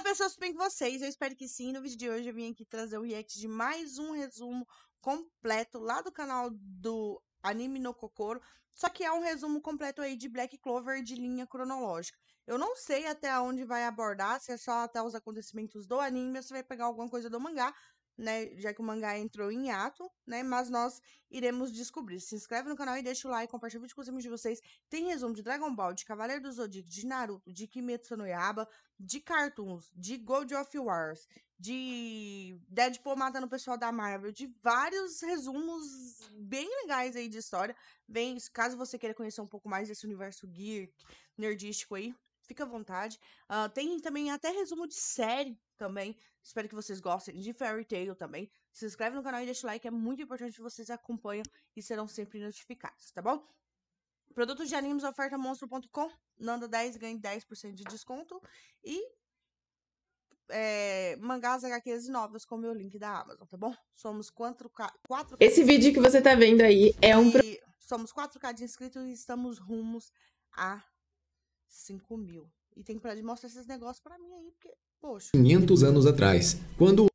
pessoas, tudo bem com vocês? Eu espero que sim. No vídeo de hoje eu vim aqui trazer o react de mais um resumo completo lá do canal do Anime no Kokoro. Só que é um resumo completo aí de Black Clover de linha cronológica. Eu não sei até onde vai abordar, se é só até os acontecimentos do anime ou se vai pegar alguma coisa do mangá, né? Já que o mangá entrou em hiato, né? Mas nós iremos descobrir. Se inscreve no canal e deixa o like, compartilha o vídeo com os amigos de vocês. Tem resumo de Dragon Ball, de Cavaleiro do Zodíaco, de Naruto, de Kimetsu no Yaiba, de cartoons, de God of Wars, de Deadpool matando o pessoal da Marvel, de vários resumos bem legais aí de história. Bem, caso você queira conhecer um pouco mais desse universo geek, nerdístico aí, fica à vontade. Tem também até resumo de série também. Espero que vocês gostem. De Fairy Tail também. Se inscreve no canal e deixa o like. É muito importante que vocês acompanhem e serão sempre notificados, tá bom? Produtos de animes, oferta monstro.com. Nanda 10, ganhe 10% de desconto. E mangás, HQs e novas com o meu link da Amazon, tá bom? Somos 4K. Esse vídeo que você tá vendo aí é um... Somos 4K de inscritos e estamos rumos a 5 mil. E tem que mostrar esses negócios pra mim aí, porque, poxa. 500 anos atrás, quando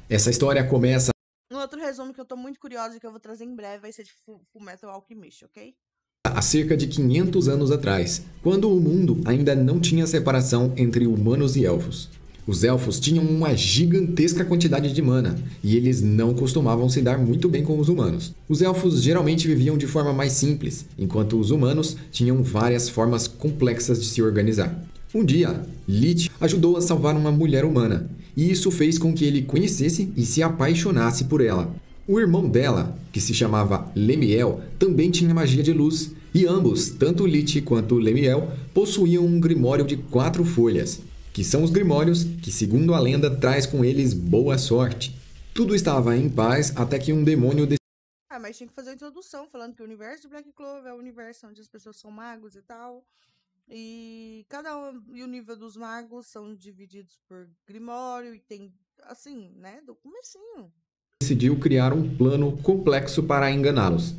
essa história começa... Um outro resumo que eu tô muito curiosa e que eu vou trazer em breve vai ser de Fullmetal Alchemist, ok? Há cerca de 500 anos atrás, quando o mundo ainda não tinha separação entre humanos e elfos. Os elfos tinham uma gigantesca quantidade de mana, e eles não costumavam se dar muito bem com os humanos. Os elfos geralmente viviam de forma mais simples, enquanto os humanos tinham várias formas complexas de se organizar. Um dia, Lich ajudou a salvar uma mulher humana, e isso fez com que ele conhecesse e se apaixonasse por ela. O irmão dela, que se chamava Lemiel, também tinha magia de luz, e ambos, tanto Lich quanto Lemiel, possuíam um grimório de 4 folhas, que são os grimórios que, segundo a lenda, traz com eles boa sorte. Tudo estava em paz até que um demônio... mas tinha que fazer a introdução, falando que o universo de Black Clover é o universo onde as pessoas são magos e tal. E e o nível dos magos são divididos por grimório e tem, assim, né, do comecinho. Decidiu criar um plano complexo para enganá-los.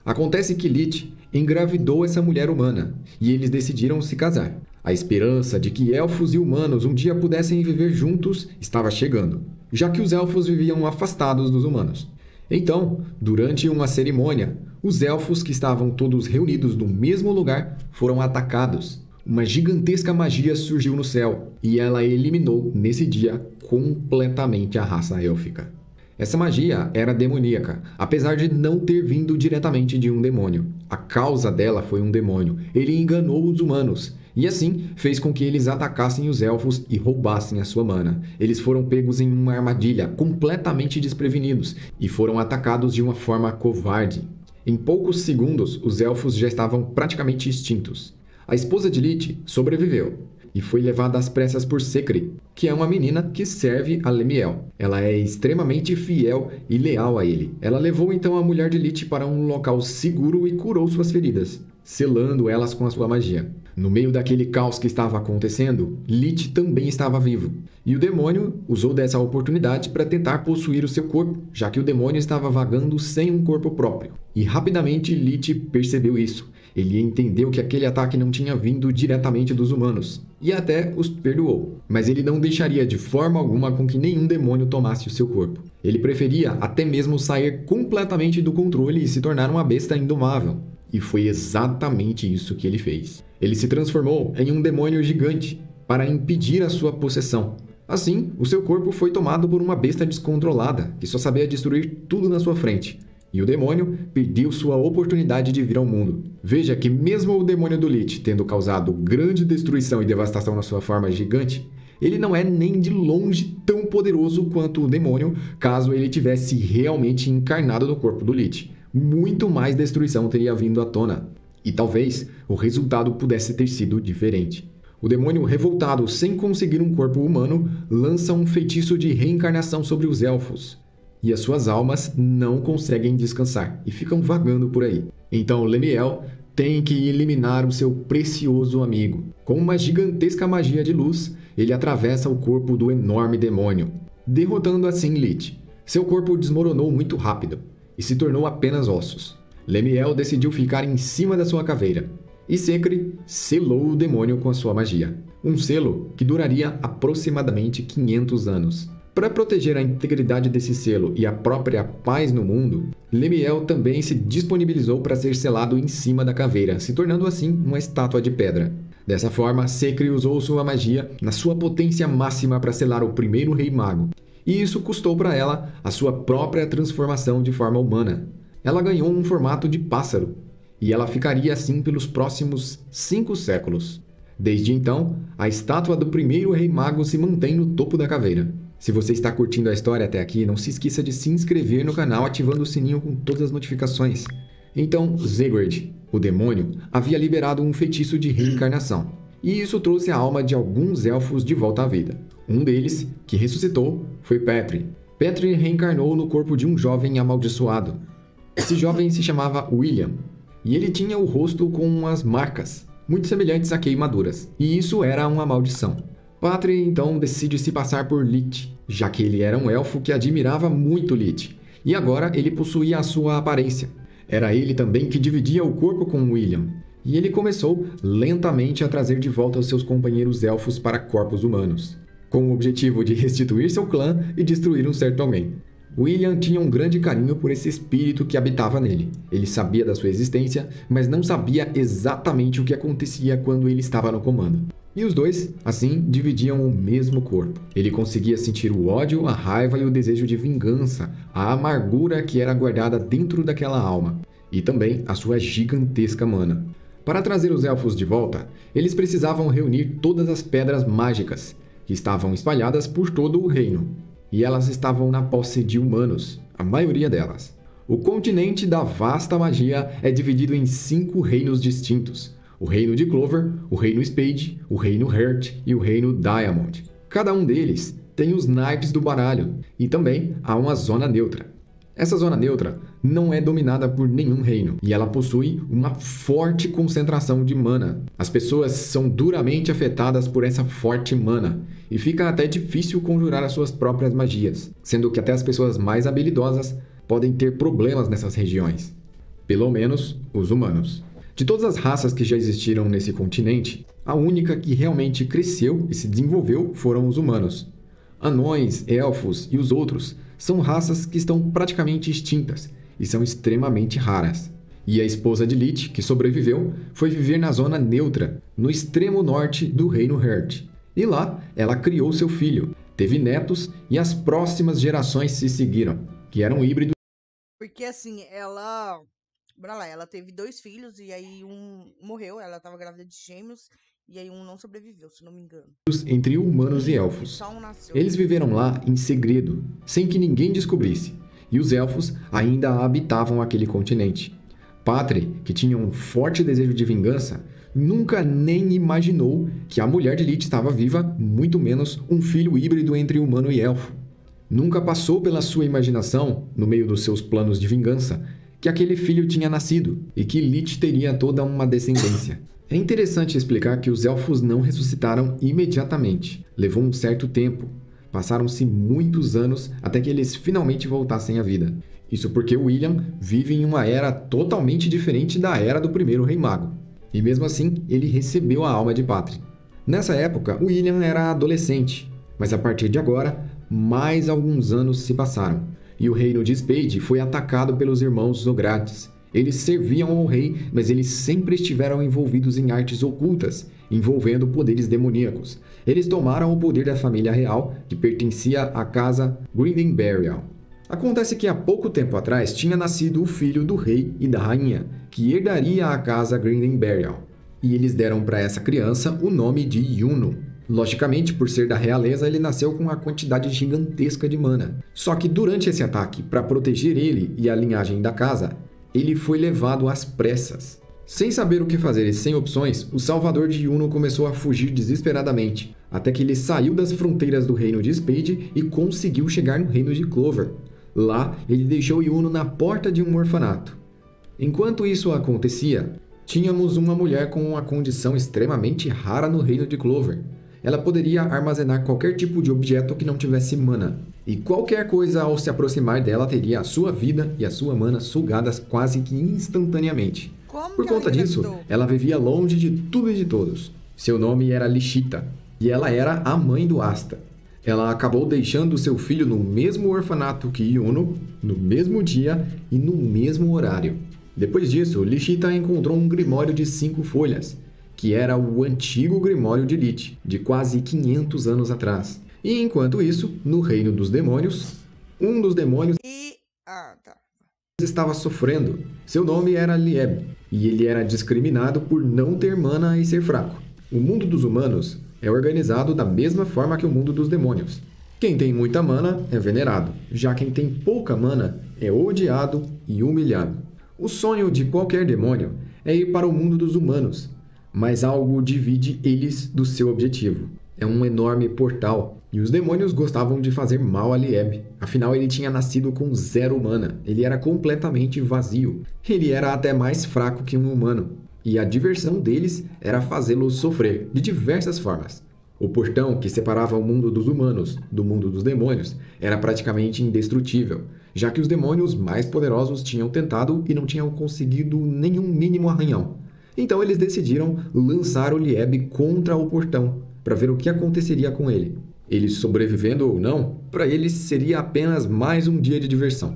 Acontece que Lich engravidou essa mulher humana e eles decidiram se casar. A esperança de que elfos e humanos um dia pudessem viver juntos estava chegando, já que os elfos viviam afastados dos humanos. Então, durante uma cerimônia, os elfos que estavam todos reunidos no mesmo lugar foram atacados. Uma gigantesca magia surgiu no céu e ela eliminou, nesse dia, completamente a raça élfica. Essa magia era demoníaca, apesar de não ter vindo diretamente de um demônio. A causa dela foi um demônio. Ele enganou os humanos e assim fez com que eles atacassem os elfos e roubassem a sua mana. Eles foram pegos em uma armadilha, completamente desprevenidos, e foram atacados de uma forma covarde. Em poucos segundos, os elfos já estavam praticamente extintos. A esposa de Lich sobreviveu e foi levada às pressas por Sekri, que é uma menina que serve a Lemiel. Ela é extremamente fiel e leal a ele. Ela levou então a mulher de Lich para um local seguro e curou suas feridas, selando elas com a sua magia. No meio daquele caos que estava acontecendo, Lich também estava vivo. E o demônio usou dessa oportunidade para tentar possuir o seu corpo, já que o demônio estava vagando sem um corpo próprio. E rapidamente Lich percebeu isso. Ele entendeu que aquele ataque não tinha vindo diretamente dos humanos, e até os perdoou. Mas ele não deixaria de forma alguma com que nenhum demônio tomasse o seu corpo. Ele preferia até mesmo sair completamente do controle e se tornar uma besta indomável. E foi exatamente isso que ele fez. Ele se transformou em um demônio gigante para impedir a sua possessão. Assim, o seu corpo foi tomado por uma besta descontrolada, que só sabia destruir tudo na sua frente. E o demônio perdeu sua oportunidade de vir ao mundo. Veja que mesmo o demônio do Lich tendo causado grande destruição e devastação na sua forma gigante, ele não é nem de longe tão poderoso quanto o demônio caso ele tivesse realmente encarnado no corpo do Lich. Muito mais destruição teria vindo à tona. E talvez o resultado pudesse ter sido diferente. O demônio revoltado sem conseguir um corpo humano lança um feitiço de reencarnação sobre os elfos. E as suas almas não conseguem descansar e ficam vagando por aí. Então Lemiel tem que eliminar o seu precioso amigo. Com uma gigantesca magia de luz, ele atravessa o corpo do enorme demônio, derrotando assim Lich. Seu corpo desmoronou muito rápido e se tornou apenas ossos. Lemiel decidiu ficar em cima da sua caveira, e Sekri selou o demônio com a sua magia. um selo que duraria aproximadamente 500 anos. Para proteger a integridade desse selo e a própria paz no mundo, Lemuel também se disponibilizou para ser selado em cima da caveira, se tornando assim uma estátua de pedra. Dessa forma, Secre usou sua magia na sua potência máxima para selar o primeiro rei mago, e isso custou para ela a sua própria transformação de forma humana. Ela ganhou um formato de pássaro, e ela ficaria assim pelos próximos 5 séculos. Desde então, a estátua do primeiro rei mago se mantém no topo da caveira. Se você está curtindo a história até aqui, não se esqueça de se inscrever no canal ativando o sininho com todas as notificações. Então, Sigurd, o demônio, havia liberado um feitiço de reencarnação, e isso trouxe a alma de alguns elfos de volta à vida. Um deles, que ressuscitou, foi Petri. Petri reencarnou no corpo de um jovem amaldiçoado. Esse jovem se chamava William, e ele tinha o rosto com umas marcas, muito semelhantes a queimaduras, e isso era uma maldição. Petri então decide se passar por Lich, já que ele era um elfo que admirava muito Lich, e agora ele possuía a sua aparência. Era ele também que dividia o corpo com William, e ele começou lentamente a trazer de volta os seus companheiros elfos para corpos humanos, com o objetivo de restituir seu clã e destruir um certo alguém. William tinha um grande carinho por esse espírito que habitava nele. Ele sabia da sua existência, mas não sabia exatamente o que acontecia quando ele estava no comando. E os dois, assim, dividiam o mesmo corpo. Ele conseguia sentir o ódio, a raiva e o desejo de vingança, a amargura que era guardada dentro daquela alma, e também a sua gigantesca mana. Para trazer os elfos de volta, eles precisavam reunir todas as pedras mágicas, que estavam espalhadas por todo o reino, e elas estavam na posse de humanos, a maioria delas. O continente da vasta magia é dividido em 5 reinos distintos: o reino de Clover, o reino Spade, o reino Heart e o reino Diamond. Cada um deles tem os naipes do baralho, e também há uma zona neutra. Essa zona neutra não é dominada por nenhum reino, e ela possui uma forte concentração de mana. As pessoas são duramente afetadas por essa forte mana, e fica até difícil conjurar as suas próprias magias, sendo que até as pessoas mais habilidosas podem ter problemas nessas regiões. Pelo menos os humanos. De todas as raças que já existiram nesse continente, a única que realmente cresceu e se desenvolveu foram os humanos. Anões, elfos e os outros são raças que estão praticamente extintas e são extremamente raras. E a esposa de Lich, que sobreviveu, foi viver na zona neutra, no extremo norte do reino Heart. E lá, ela criou seu filho, teve netos e as próximas gerações se seguiram, que eram híbridos. Porque assim, ela teve 2 filhos e aí um morreu, ela estava grávida de gêmeos e aí um não sobreviveu, se não me engano. Entre humanos e elfos. Só um nasceu. Eles viveram lá em segredo, sem que ninguém descobrisse, e os elfos ainda habitavam aquele continente. Petri, que tinha um forte desejo de vingança, nunca nem imaginou que a mulher de Lich estava viva, muito menos um filho híbrido entre humano e elfo. Nunca passou pela sua imaginação, no meio dos seus planos de vingança, que aquele filho tinha nascido e que Lich teria toda uma descendência. É interessante explicar que os elfos não ressuscitaram imediatamente. Levou um certo tempo. Passaram-se muitos anos até que eles finalmente voltassem à vida. Isso porque William vive em uma era totalmente diferente da era do primeiro Rei Mago. E mesmo assim, ele recebeu a alma de Petri. Nessa época, William era adolescente, mas a partir de agora, mais alguns anos se passaram. E o reino de Spade foi atacado pelos irmãos Zogrades. Eles serviam ao rei, mas eles sempre estiveram envolvidos em artes ocultas, envolvendo poderes demoníacos. Eles tomaram o poder da família real, que pertencia à casa Grindelwald. Acontece que há pouco tempo atrás tinha nascido o filho do rei e da rainha, que herdaria a casa Grindelwald. E eles deram para essa criança o nome de Yuno. Logicamente, por ser da realeza, ele nasceu com uma quantidade gigantesca de mana. Só que durante esse ataque, para proteger ele e a linhagem da casa, ele foi levado às pressas. Sem saber o que fazer e sem opções, o salvador de Yuno começou a fugir desesperadamente, até que ele saiu das fronteiras do reino de Spade e conseguiu chegar no reino de Clover. Lá, ele deixou Yuno na porta de um orfanato. Enquanto isso acontecia, tínhamos uma mulher com uma condição extremamente rara no reino de Clover. Ela poderia armazenar qualquer tipo de objeto que não tivesse mana, e qualquer coisa ao se aproximar dela teria a sua vida e a sua mana sugadas quase que instantaneamente. Por conta disso, ela vivia longe de tudo e de todos. Seu nome era Lishita, e ela era a mãe do Asta. Ela acabou deixando seu filho no mesmo orfanato que Yuno, no mesmo dia e no mesmo horário. Depois disso, Lishita encontrou um grimório de 5 folhas, que era o antigo grimório de Lich, de quase 500 anos atrás. E enquanto isso, no reino dos demônios, um dos demônios estava sofrendo. Seu nome era Lieb, e ele era discriminado por não ter mana e ser fraco. O mundo dos humanos é organizado da mesma forma que o mundo dos demônios. Quem tem muita mana é venerado, já quem tem pouca mana é odiado e humilhado. O sonho de qualquer demônio é ir para o mundo dos humanos, mas algo divide eles do seu objetivo. É um enorme portal, e os demônios gostavam de fazer mal a Lieb. Afinal, ele tinha nascido com 0 mana, ele era completamente vazio. Ele era até mais fraco que um humano, e a diversão deles era fazê-lo sofrer de diversas formas. O portão que separava o mundo dos humanos do mundo dos demônios era praticamente indestrutível, já que os demônios mais poderosos tinham tentado e não tinham conseguido nenhum mínimo arranhão. Então eles decidiram lançar o Lieb contra o portão, para ver o que aconteceria com ele. Ele sobrevivendo ou não, para eles seria apenas mais um dia de diversão.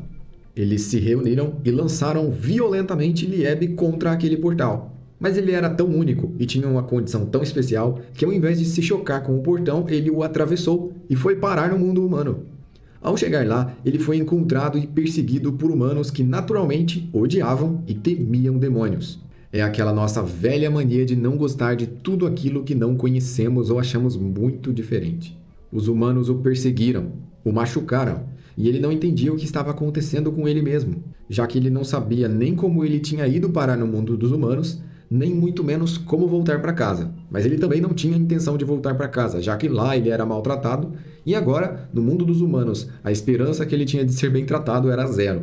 Eles se reuniram e lançaram violentamente Lieb contra aquele portal. Mas ele era tão único e tinha uma condição tão especial que, ao invés de se chocar com o portão, ele o atravessou e foi parar no mundo humano. Ao chegar lá, ele foi encontrado e perseguido por humanos que naturalmente odiavam e temiam demônios. É aquela nossa velha mania de não gostar de tudo aquilo que não conhecemos ou achamos muito diferente. Os humanos o perseguiram, o machucaram, e ele não entendia o que estava acontecendo com ele mesmo, já que ele não sabia nem como ele tinha ido parar no mundo dos humanos, nem muito menos como voltar para casa. Mas ele também não tinha intenção de voltar para casa, já que lá ele era maltratado, e agora, no mundo dos humanos, a esperança que ele tinha de ser bem tratado era 0.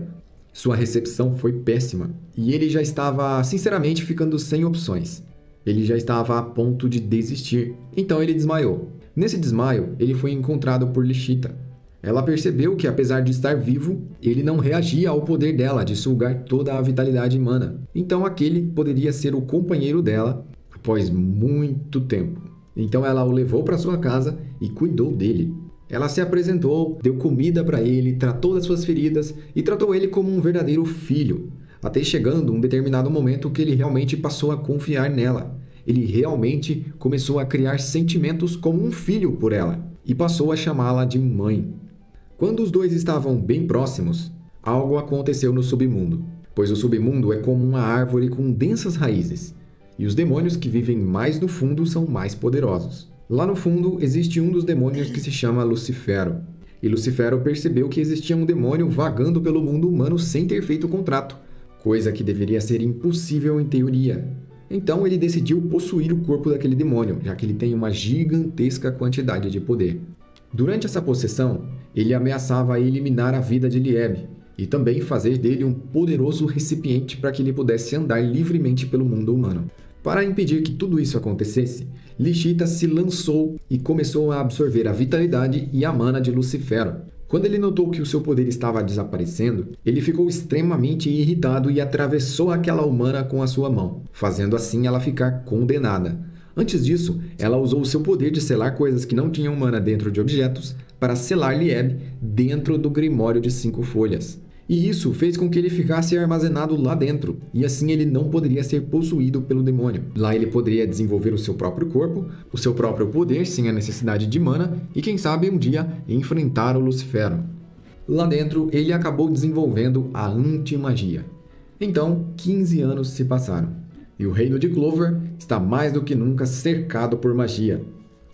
Sua recepção foi péssima, e ele já estava, sinceramente, ficando sem opções. Ele já estava a ponto de desistir, então ele desmaiou. Nesse desmaio, ele foi encontrado por Lishita. Ela percebeu que, apesar de estar vivo, ele não reagia ao poder dela de sugar toda a vitalidade humana. Então aquele poderia ser o companheiro dela após muito tempo. Então ela o levou para sua casa e cuidou dele. Ela se apresentou, deu comida para ele, tratou das suas feridas e tratou ele como um verdadeiro filho. Até chegando um determinado momento que ele realmente passou a confiar nela. Ele realmente começou a criar sentimentos como um filho por ela e passou a chamá-la de mãe. Quando os dois estavam bem próximos, algo aconteceu no submundo, pois o submundo é como uma árvore com densas raízes, e os demônios que vivem mais no fundo são mais poderosos. Lá no fundo existe um dos demônios que se chama Lucifero, e Lucifero percebeu que existia um demônio vagando pelo mundo humano sem ter feito contrato, coisa que deveria ser impossível em teoria. Então ele decidiu possuir o corpo daquele demônio, já que ele tem uma gigantesca quantidade de poder. Durante essa possessão, ele ameaçava eliminar a vida de Lieb e também fazer dele um poderoso recipiente para que ele pudesse andar livremente pelo mundo humano. Para impedir que tudo isso acontecesse, Lishita se lançou e começou a absorver a vitalidade e a mana de Lucifero. Quando ele notou que o seu poder estava desaparecendo, ele ficou extremamente irritado e atravessou aquela humana com a sua mão, fazendo assim ela ficar condenada. Antes disso, ela usou o seu poder de selar coisas que não tinham mana dentro de objetos para selar Lieb dentro do Grimório de 5 folhas. E isso fez com que ele ficasse armazenado lá dentro, e assim ele não poderia ser possuído pelo demônio. Lá ele poderia desenvolver o seu próprio corpo, o seu próprio poder sem a necessidade de mana, e quem sabe um dia enfrentar o Lucifero. Lá dentro ele acabou desenvolvendo a antimagia. Então, 15 anos se passaram. E o reino de Clover está mais do que nunca cercado por magia.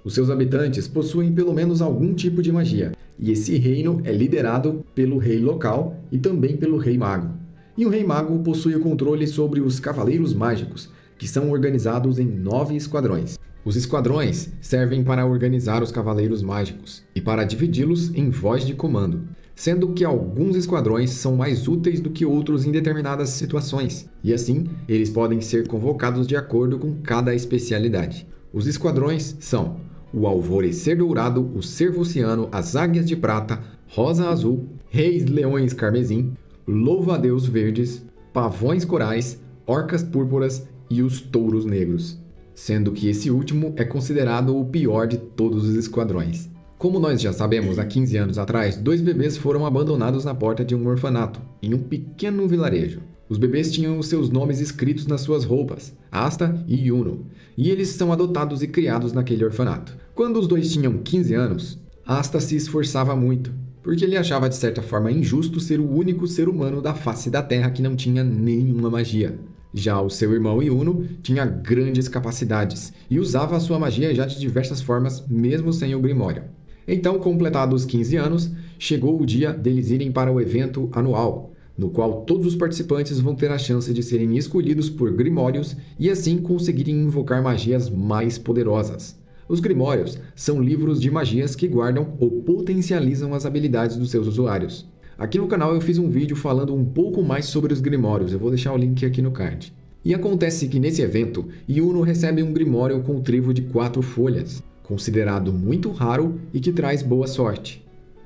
Os seus habitantes possuem pelo menos algum tipo de magia, e esse reino é liderado pelo rei local e também pelo rei mago. E o rei mago possui o controle sobre os cavaleiros mágicos, que são organizados em 9 esquadrões. Os esquadrões servem para organizar os cavaleiros mágicos e para dividi-los em voz de comando, sendo que alguns esquadrões são mais úteis do que outros em determinadas situações, e assim eles podem ser convocados de acordo com cada especialidade. Os esquadrões são o Alvorecer Dourado, o Cervociano, as Águias de Prata, Rosa Azul, Reis Leões Carmesim, Louva-a-Deus Verdes, Pavões Corais, Orcas Púrpuras e os Touros Negros. sendo que esse último é considerado o pior de todos os esquadrões. Como nós já sabemos, há 15 anos atrás, 2 bebês foram abandonados na porta de um orfanato, em um pequeno vilarejo. Os bebês tinham os seus nomes escritos nas suas roupas, Asta e Yuno, e eles são adotados e criados naquele orfanato. Quando os dois tinham 15 anos, Asta se esforçava muito, porque ele achava de certa forma injusto ser o único ser humano da face da Terra que não tinha nenhuma magia. Já o seu irmão Yuno tinha grandes capacidades e usava a sua magia já de diversas formas, mesmo sem o Grimório. Então, completados os 15 anos, chegou o dia deles irem para o evento anual, no qual todos os participantes vão ter a chance de serem escolhidos por Grimórios e assim conseguirem invocar magias mais poderosas. Os Grimórios são livros de magias que guardam ou potencializam as habilidades dos seus usuários. Aqui no canal eu fiz um vídeo falando um pouco mais sobre os Grimórios, eu vou deixar o link aqui no card. E acontece que nesse evento, Yuno recebe um Grimório com trevo de 4 folhas, considerado muito raro e que traz boa sorte.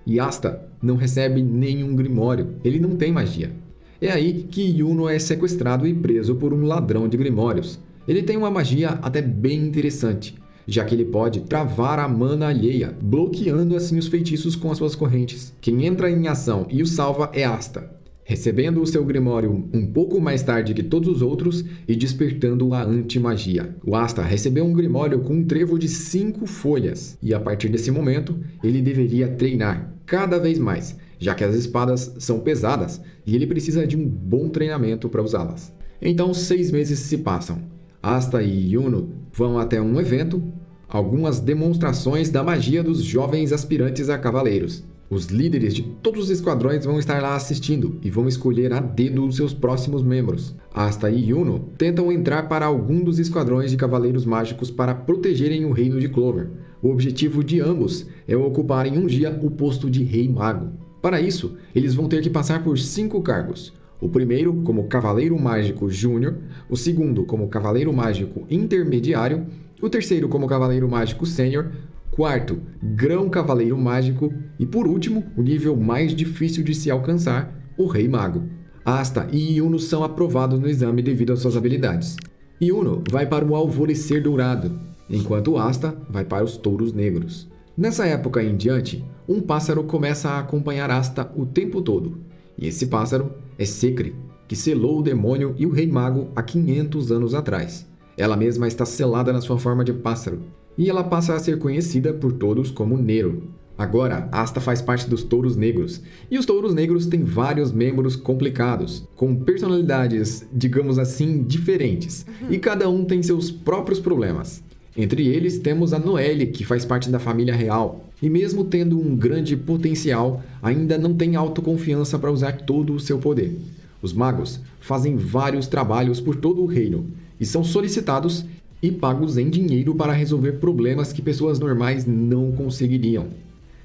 E Asta não recebe nenhum Grimório, ele não tem magia. É aí que Yuno é sequestrado e preso por um ladrão de Grimórios. Ele tem uma magia até bem interessante, já que ele pode travar a mana alheia, bloqueando assim os feitiços com as suas correntes. Quem entra em ação e o salva é Asta, recebendo o seu Grimório um pouco mais tarde que todos os outros e despertando a anti-magia. O Asta recebeu um Grimório com um trevo de 5 folhas, e a partir desse momento ele deveria treinar cada vez mais, já que as espadas são pesadas e ele precisa de um bom treinamento para usá-las. Então 6 meses se passam. Asta e Yuno vão até um evento, algumas demonstrações da magia dos jovens aspirantes a cavaleiros. Os líderes de todos os esquadrões vão estar lá assistindo e vão escolher a dedo os seus próximos membros. Asta e Yuno tentam entrar para algum dos esquadrões de cavaleiros mágicos para protegerem o reino de Clover. O objetivo de ambos é ocupar em um dia o posto de Rei Mago. Para isso, eles vão ter que passar por 5 cargos. O primeiro como Cavaleiro Mágico Júnior, o segundo como Cavaleiro Mágico Intermediário, o terceiro como Cavaleiro Mágico Sênior, quarto, Grão Cavaleiro Mágico e, por último, o nível mais difícil de se alcançar, o Rei Mago. Asta e Yuno são aprovados no exame devido às suas habilidades. Yuno vai para o Alvorecer Dourado, enquanto Asta vai para os Touros Negros. Nessa época em diante, um pássaro começa a acompanhar Asta o tempo todo, e esse pássaro é Sekri, que selou o demônio e o Rei Mago há 500 anos atrás. Ela mesma está selada na sua forma de pássaro, e ela passa a ser conhecida por todos como Nero. Agora, Asta faz parte dos Touros Negros, e os Touros Negros têm vários membros complicados, com personalidades, digamos assim, diferentes, e cada um tem seus próprios problemas. Entre eles temos a Noelle, que faz parte da família real, e mesmo tendo um grande potencial, ainda não tem autoconfiança para usar todo o seu poder. Os magos fazem vários trabalhos por todo o reino, e são solicitados e pagos em dinheiro para resolver problemas que pessoas normais não conseguiriam.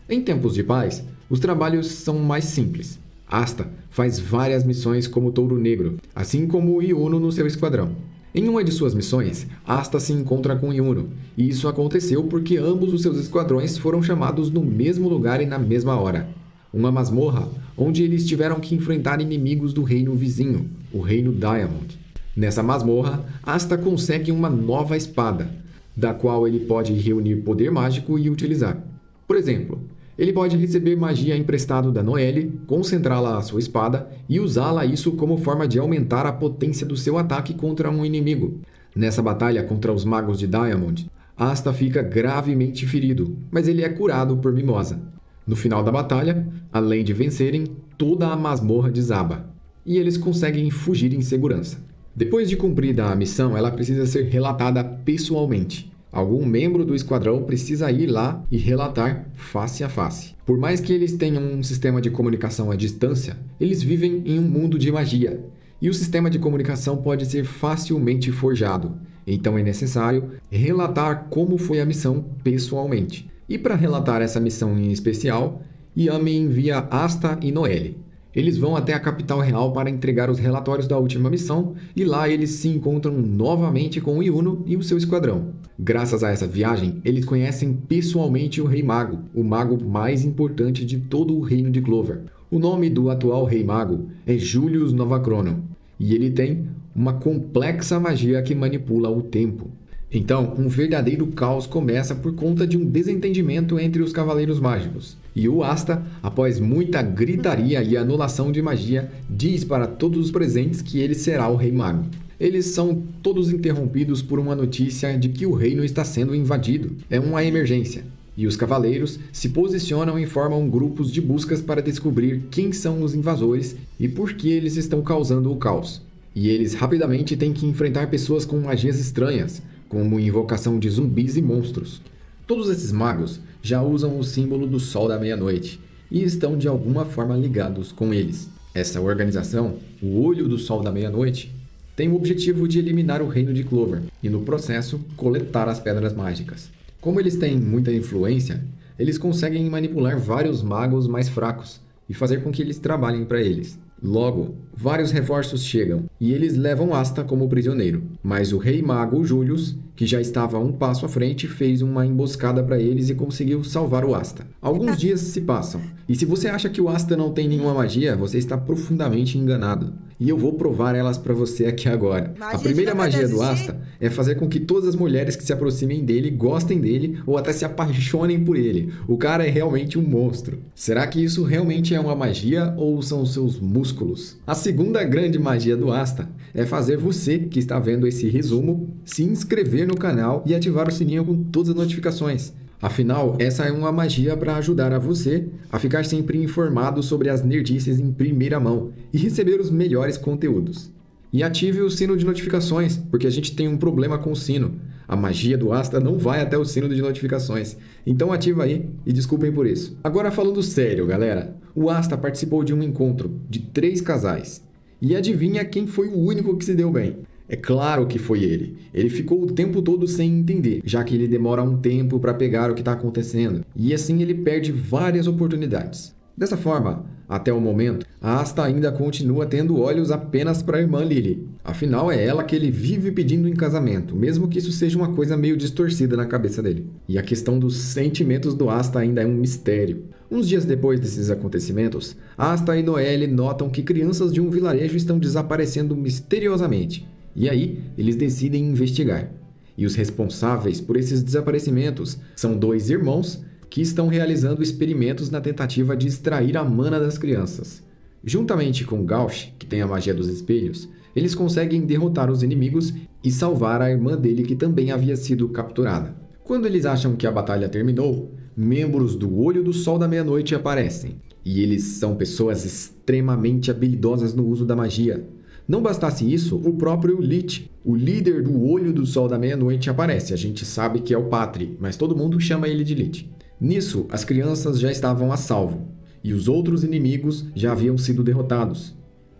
Em tempos de paz, os trabalhos são mais simples. Asta faz várias missões como Touro Negro, assim como Yuno no seu esquadrão. Em uma de suas missões, Asta se encontra com Yuno, e isso aconteceu porque ambos os seus esquadrões foram chamados no mesmo lugar e na mesma hora. Uma masmorra, onde eles tiveram que enfrentar inimigos do reino vizinho, o Reino Diamond. Nessa masmorra, Asta consegue uma nova espada, da qual ele pode reunir poder mágico e utilizar. Por exemplo, ele pode receber magia emprestado da Noelle, concentrá-la à sua espada e usá-la isso como forma de aumentar a potência do seu ataque contra um inimigo. Nessa batalha contra os magos de Diamond, Asta fica gravemente ferido, mas ele é curado por Mimosa. No final da batalha, além de vencerem, toda a masmorra desaba, e eles conseguem fugir em segurança. Depois de cumprida a missão, ela precisa ser relatada pessoalmente. Algum membro do esquadrão precisa ir lá e relatar face a face. Por mais que eles tenham um sistema de comunicação à distância, eles vivem em um mundo de magia, e o sistema de comunicação pode ser facilmente forjado. Então é necessário relatar como foi a missão pessoalmente. E para relatar essa missão em especial, Yami envia Asta e Noelle. Eles vão até a capital real para entregar os relatórios da última missão e lá eles se encontram novamente com o Yuno e o seu esquadrão. Graças a essa viagem, eles conhecem pessoalmente o Rei Mago, o mago mais importante de todo o reino de Clover. O nome do atual Rei Mago é Julius Novachrono e ele tem uma complexa magia que manipula o tempo. Então, um verdadeiro caos começa por conta de um desentendimento entre os Cavaleiros Mágicos. E o Asta, após muita gritaria e anulação de magia, diz para todos os presentes que ele será o Rei Mago. Eles são todos interrompidos por uma notícia de que o reino está sendo invadido. É uma emergência. E os cavaleiros se posicionam e formam grupos de buscas para descobrir quem são os invasores e por que eles estão causando o caos. E eles rapidamente têm que enfrentar pessoas com magias estranhas, como invocação de zumbis e monstros. Todos esses magos já usam o símbolo do Sol da Meia-Noite e estão de alguma forma ligados com eles. Essa organização, o Olho do Sol da Meia-Noite, tem o objetivo de eliminar o reino de Clover e, no processo, coletar as pedras mágicas. Como eles têm muita influência, eles conseguem manipular vários magos mais fracos e fazer com que eles trabalhem para eles. Logo, vários reforços chegam e eles levam Asta como prisioneiro. Mas o Rei Mago Julius, que já estava um passo à frente, fez uma emboscada para eles e conseguiu salvar o Asta. Alguns dias se passam, e se você acha que o Asta não tem nenhuma magia, você está profundamente enganado. E eu vou provar elas para você aqui agora. A primeira magia do Asta é fazer com que todas as mulheres que se aproximem dele gostem dele ou até se apaixonem por ele. O cara é realmente um monstro. Será que isso realmente é uma magia ou são seus músculos? A segunda grande magia do Asta é fazer você, que está vendo esse resumo, se inscrever no canal e ativar o sininho com todas as notificações. Afinal, essa é uma magia para ajudar a você a ficar sempre informado sobre as nerdices em primeira mão e receber os melhores conteúdos. E ative o sino de notificações, porque a gente tem um problema com o sino. A magia do Asta não vai até o sino de notificações. Então ativa aí e desculpem por isso. Agora falando sério, galera. O Asta participou de um encontro de 3 casais. E adivinha quem foi o único que se deu bem? É claro que foi ele. Ele ficou o tempo todo sem entender, já que ele demora um tempo para pegar o que está acontecendo. E assim ele perde várias oportunidades. Dessa forma, até o momento, a Asta ainda continua tendo olhos apenas para a irmã Lily. Afinal, é ela que ele vive pedindo em casamento, mesmo que isso seja uma coisa meio distorcida na cabeça dele. E a questão dos sentimentos do Asta ainda é um mistério. Uns dias depois desses acontecimentos, Asta e Noelle notam que crianças de um vilarejo estão desaparecendo misteriosamente. E aí, eles decidem investigar. E os responsáveis por esses desaparecimentos são 2 irmãos que estão realizando experimentos na tentativa de extrair a mana das crianças. Juntamente com Gauch, que tem a magia dos espelhos, eles conseguem derrotar os inimigos e salvar a irmã dele que também havia sido capturada. Quando eles acham que a batalha terminou, membros do Olho do Sol da Meia-Noite aparecem. E eles são pessoas extremamente habilidosas no uso da magia. Não bastasse isso, o próprio Lich, o líder do Olho do Sol da Meia-Noite, aparece. A gente sabe que é o Patri, mas todo mundo chama ele de Lich. Nisso, as crianças já estavam a salvo, e os outros inimigos já haviam sido derrotados.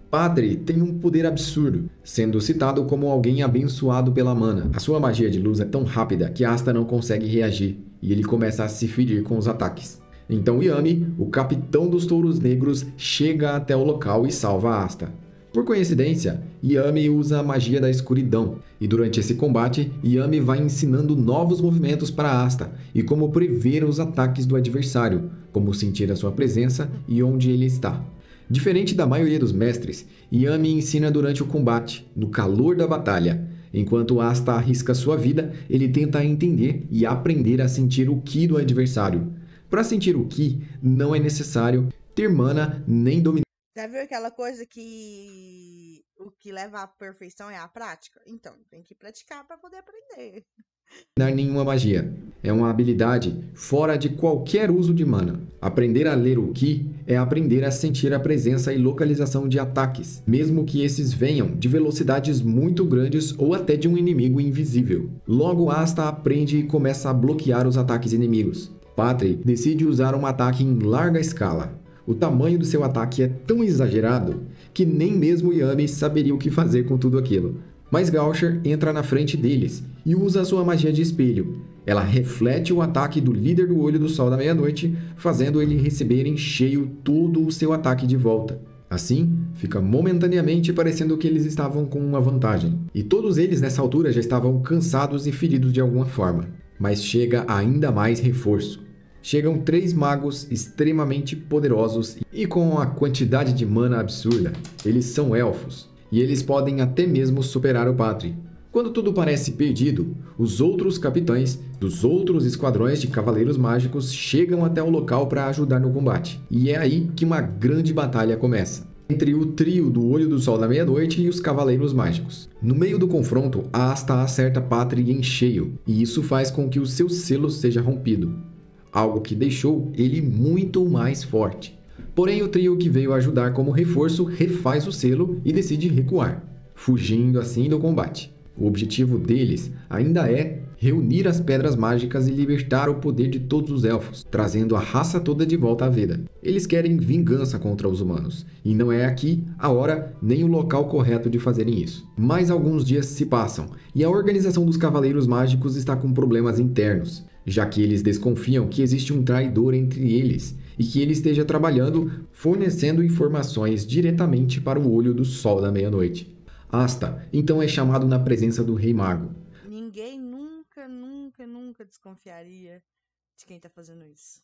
Patri tem um poder absurdo, sendo citado como alguém abençoado pela mana. A sua magia de luz é tão rápida que Asta não consegue reagir, e ele começa a se ferir com os ataques. Então Yami, o capitão dos Touros Negros, chega até o local e salva Asta. Por coincidência, Yami usa a magia da escuridão, e durante esse combate, Yami vai ensinando novos movimentos para Asta e como prever os ataques do adversário, como sentir a sua presença e onde ele está. Diferente da maioria dos mestres, Yami ensina durante o combate, no calor da batalha. Enquanto Asta arrisca sua vida, ele tenta entender e aprender a sentir o Ki do adversário. Para sentir o Ki, não é necessário ter mana nem dominar. Já viu aquela coisa que o que leva à perfeição é a prática? Então, tem que praticar para poder aprender. Nenhuma magia. É uma habilidade fora de qualquer uso de mana. Aprender a ler o Ki é aprender a sentir a presença e localização de ataques, mesmo que esses venham de velocidades muito grandes ou até de um inimigo invisível. Logo, Asta aprende e começa a bloquear os ataques inimigos. Patri decide usar um ataque em larga escala. O tamanho do seu ataque é tão exagerado que nem mesmo Yami saberia o que fazer com tudo aquilo. Mas Gaucher entra na frente deles e usa a sua magia de espelho. Ela reflete o ataque do líder do Olho do Sol da Meia-Noite, fazendo ele receber em cheio todo o seu ataque de volta. Assim, fica momentaneamente parecendo que eles estavam com uma vantagem. E todos eles nessa altura já estavam cansados e feridos de alguma forma. Mas chega ainda mais reforço. Chegam 3 magos extremamente poderosos e com a quantidade de mana absurda. Eles são elfos, e eles podem até mesmo superar o Patri. Quando tudo parece perdido, os outros capitães dos outros esquadrões de Cavaleiros Mágicos chegam até o local para ajudar no combate. E é aí que uma grande batalha começa, entre o trio do Olho do Sol da Meia-Noite e os Cavaleiros Mágicos. No meio do confronto, Asta acerta Patry em cheio, e isso faz com que o seu selo seja rompido, algo que deixou ele muito mais forte. Porém, o trio que veio ajudar como reforço refaz o selo e decide recuar, fugindo assim do combate. O objetivo deles ainda é reunir as pedras mágicas e libertar o poder de todos os elfos, trazendo a raça toda de volta à vida. Eles querem vingança contra os humanos, e não é aqui a hora nem o local correto de fazerem isso. Mais alguns dias se passam, e a organização dos Cavaleiros Mágicos está com problemas internos, já que eles desconfiam que existe um traidor entre eles, e que ele esteja trabalhando, fornecendo informações diretamente para o Olho do Sol da Meia-Noite. Asta então é chamado na presença do Rei Mago. Ninguém nunca desconfiaria de quem tá fazendo isso.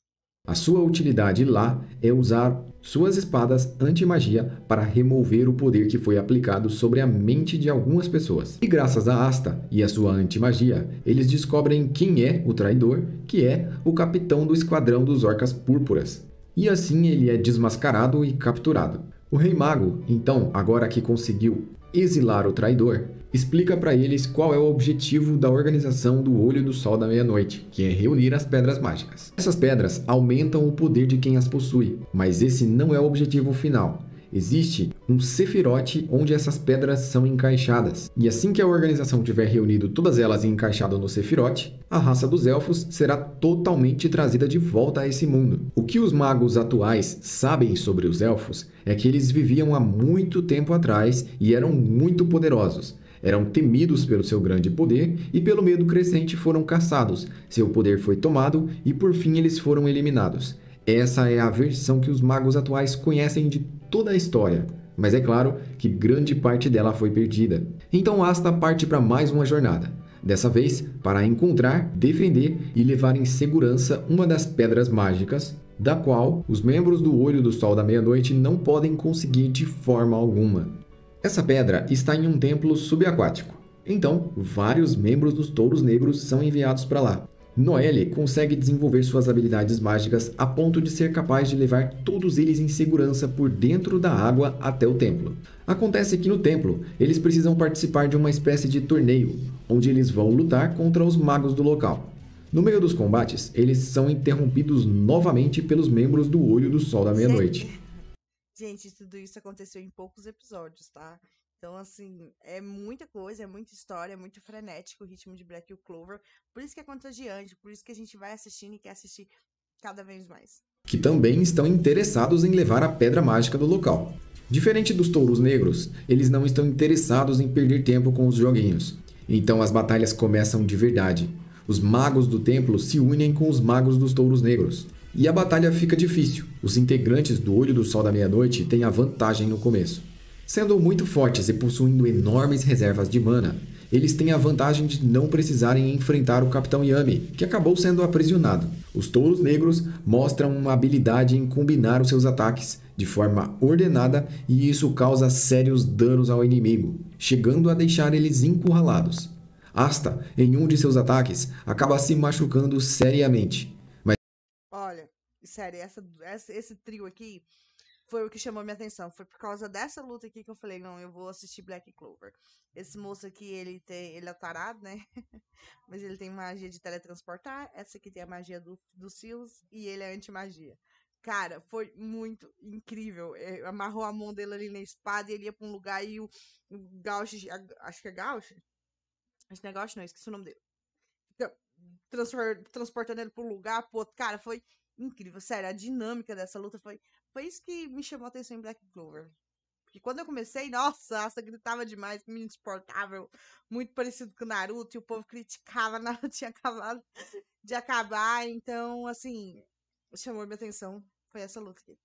A sua utilidade lá é usar suas espadas anti-magia para remover o poder que foi aplicado sobre a mente de algumas pessoas. E graças a Asta e a sua anti-magia, eles descobrem quem é o traidor, que é o capitão do esquadrão dos Orcas Púrpuras. E assim ele é desmascarado e capturado. O Rei Mago, então, agora que conseguiu exilar o traidor, explica para eles qual é o objetivo da organização do Olho do Sol da Meia-Noite, que é reunir as pedras mágicas. Essas pedras aumentam o poder de quem as possui, mas esse não é o objetivo final. Existe um Sephiroth onde essas pedras são encaixadas. E assim que a organização tiver reunido todas elas e encaixado no Sephiroth, a raça dos elfos será totalmente trazida de volta a esse mundo. O que os magos atuais sabem sobre os elfos é que eles viviam há muito tempo atrás e eram muito poderosos. Eram temidos pelo seu grande poder e pelo medo crescente foram caçados. Seu poder foi tomado e por fim eles foram eliminados. Essa é a versão que os magos atuais conhecem de toda a história, mas é claro que grande parte dela foi perdida. Então Asta parte para mais uma jornada, dessa vez para encontrar, defender e levar em segurança uma das pedras mágicas, da qual os membros do Olho do Sol da Meia-Noite não podem conseguir de forma alguma. Essa pedra está em um templo subaquático, então vários membros dos Touros Negros são enviados para lá. Noelle consegue desenvolver suas habilidades mágicas a ponto de ser capaz de levar todos eles em segurança por dentro da água até o templo. Acontece que no templo, eles precisam participar de uma espécie de torneio, onde eles vão lutar contra os magos do local. No meio dos combates, eles são interrompidos novamente pelos membros do Olho do Sol da Meia-Noite. Gente, tudo isso aconteceu em poucos episódios, tá? Então, assim, é muita coisa, é muita história, é muito frenético o ritmo de Black Clover. Por isso que é contagiante, por isso que a gente vai assistindo e quer assistir cada vez mais. Que também estão interessados em levar a pedra mágica do local. Diferente dos Touros Negros, eles não estão interessados em perder tempo com os joguinhos. Então as batalhas começam de verdade. Os magos do templo se unem com os magos dos Touros Negros. E a batalha fica difícil. Os integrantes do Olho do Sol da Meia-Noite têm a vantagem no começo. Sendo muito fortes e possuindo enormes reservas de mana, eles têm a vantagem de não precisarem enfrentar o Capitão Yami, que acabou sendo aprisionado. Os Touros Negros mostram uma habilidade em combinar os seus ataques de forma ordenada e isso causa sérios danos ao inimigo, chegando a deixar eles encurralados. Asta, em um de seus ataques, acaba se machucando seriamente. Olha, sério, esse trio aqui foi o que chamou minha atenção. Foi por causa dessa luta aqui que eu falei, não, eu vou assistir Black Clover. Esse moço aqui, ele é tarado, né? Mas ele tem magia de teletransportar. Essa aqui tem a magia dos Seals e ele é anti-magia. Cara, foi muito incrível. Amarrou a mão dele ali na espada e ele ia pra um lugar e o Gauch, acho que é Gauch? Acho que não é Gauch não, esqueci o nome dele. Então, transportando ele pra um lugar, pro outro. Cara, foi incrível. Sério, a dinâmica dessa luta foi isso que me chamou a atenção em Black Clover. Porque quando eu comecei, nossa, a Asta gritava demais, que menino insuportável, muito parecido com o Naruto, e o povo criticava, nada tinha acabado de acabar. Então, assim, chamou minha atenção. Foi essa luta aqui.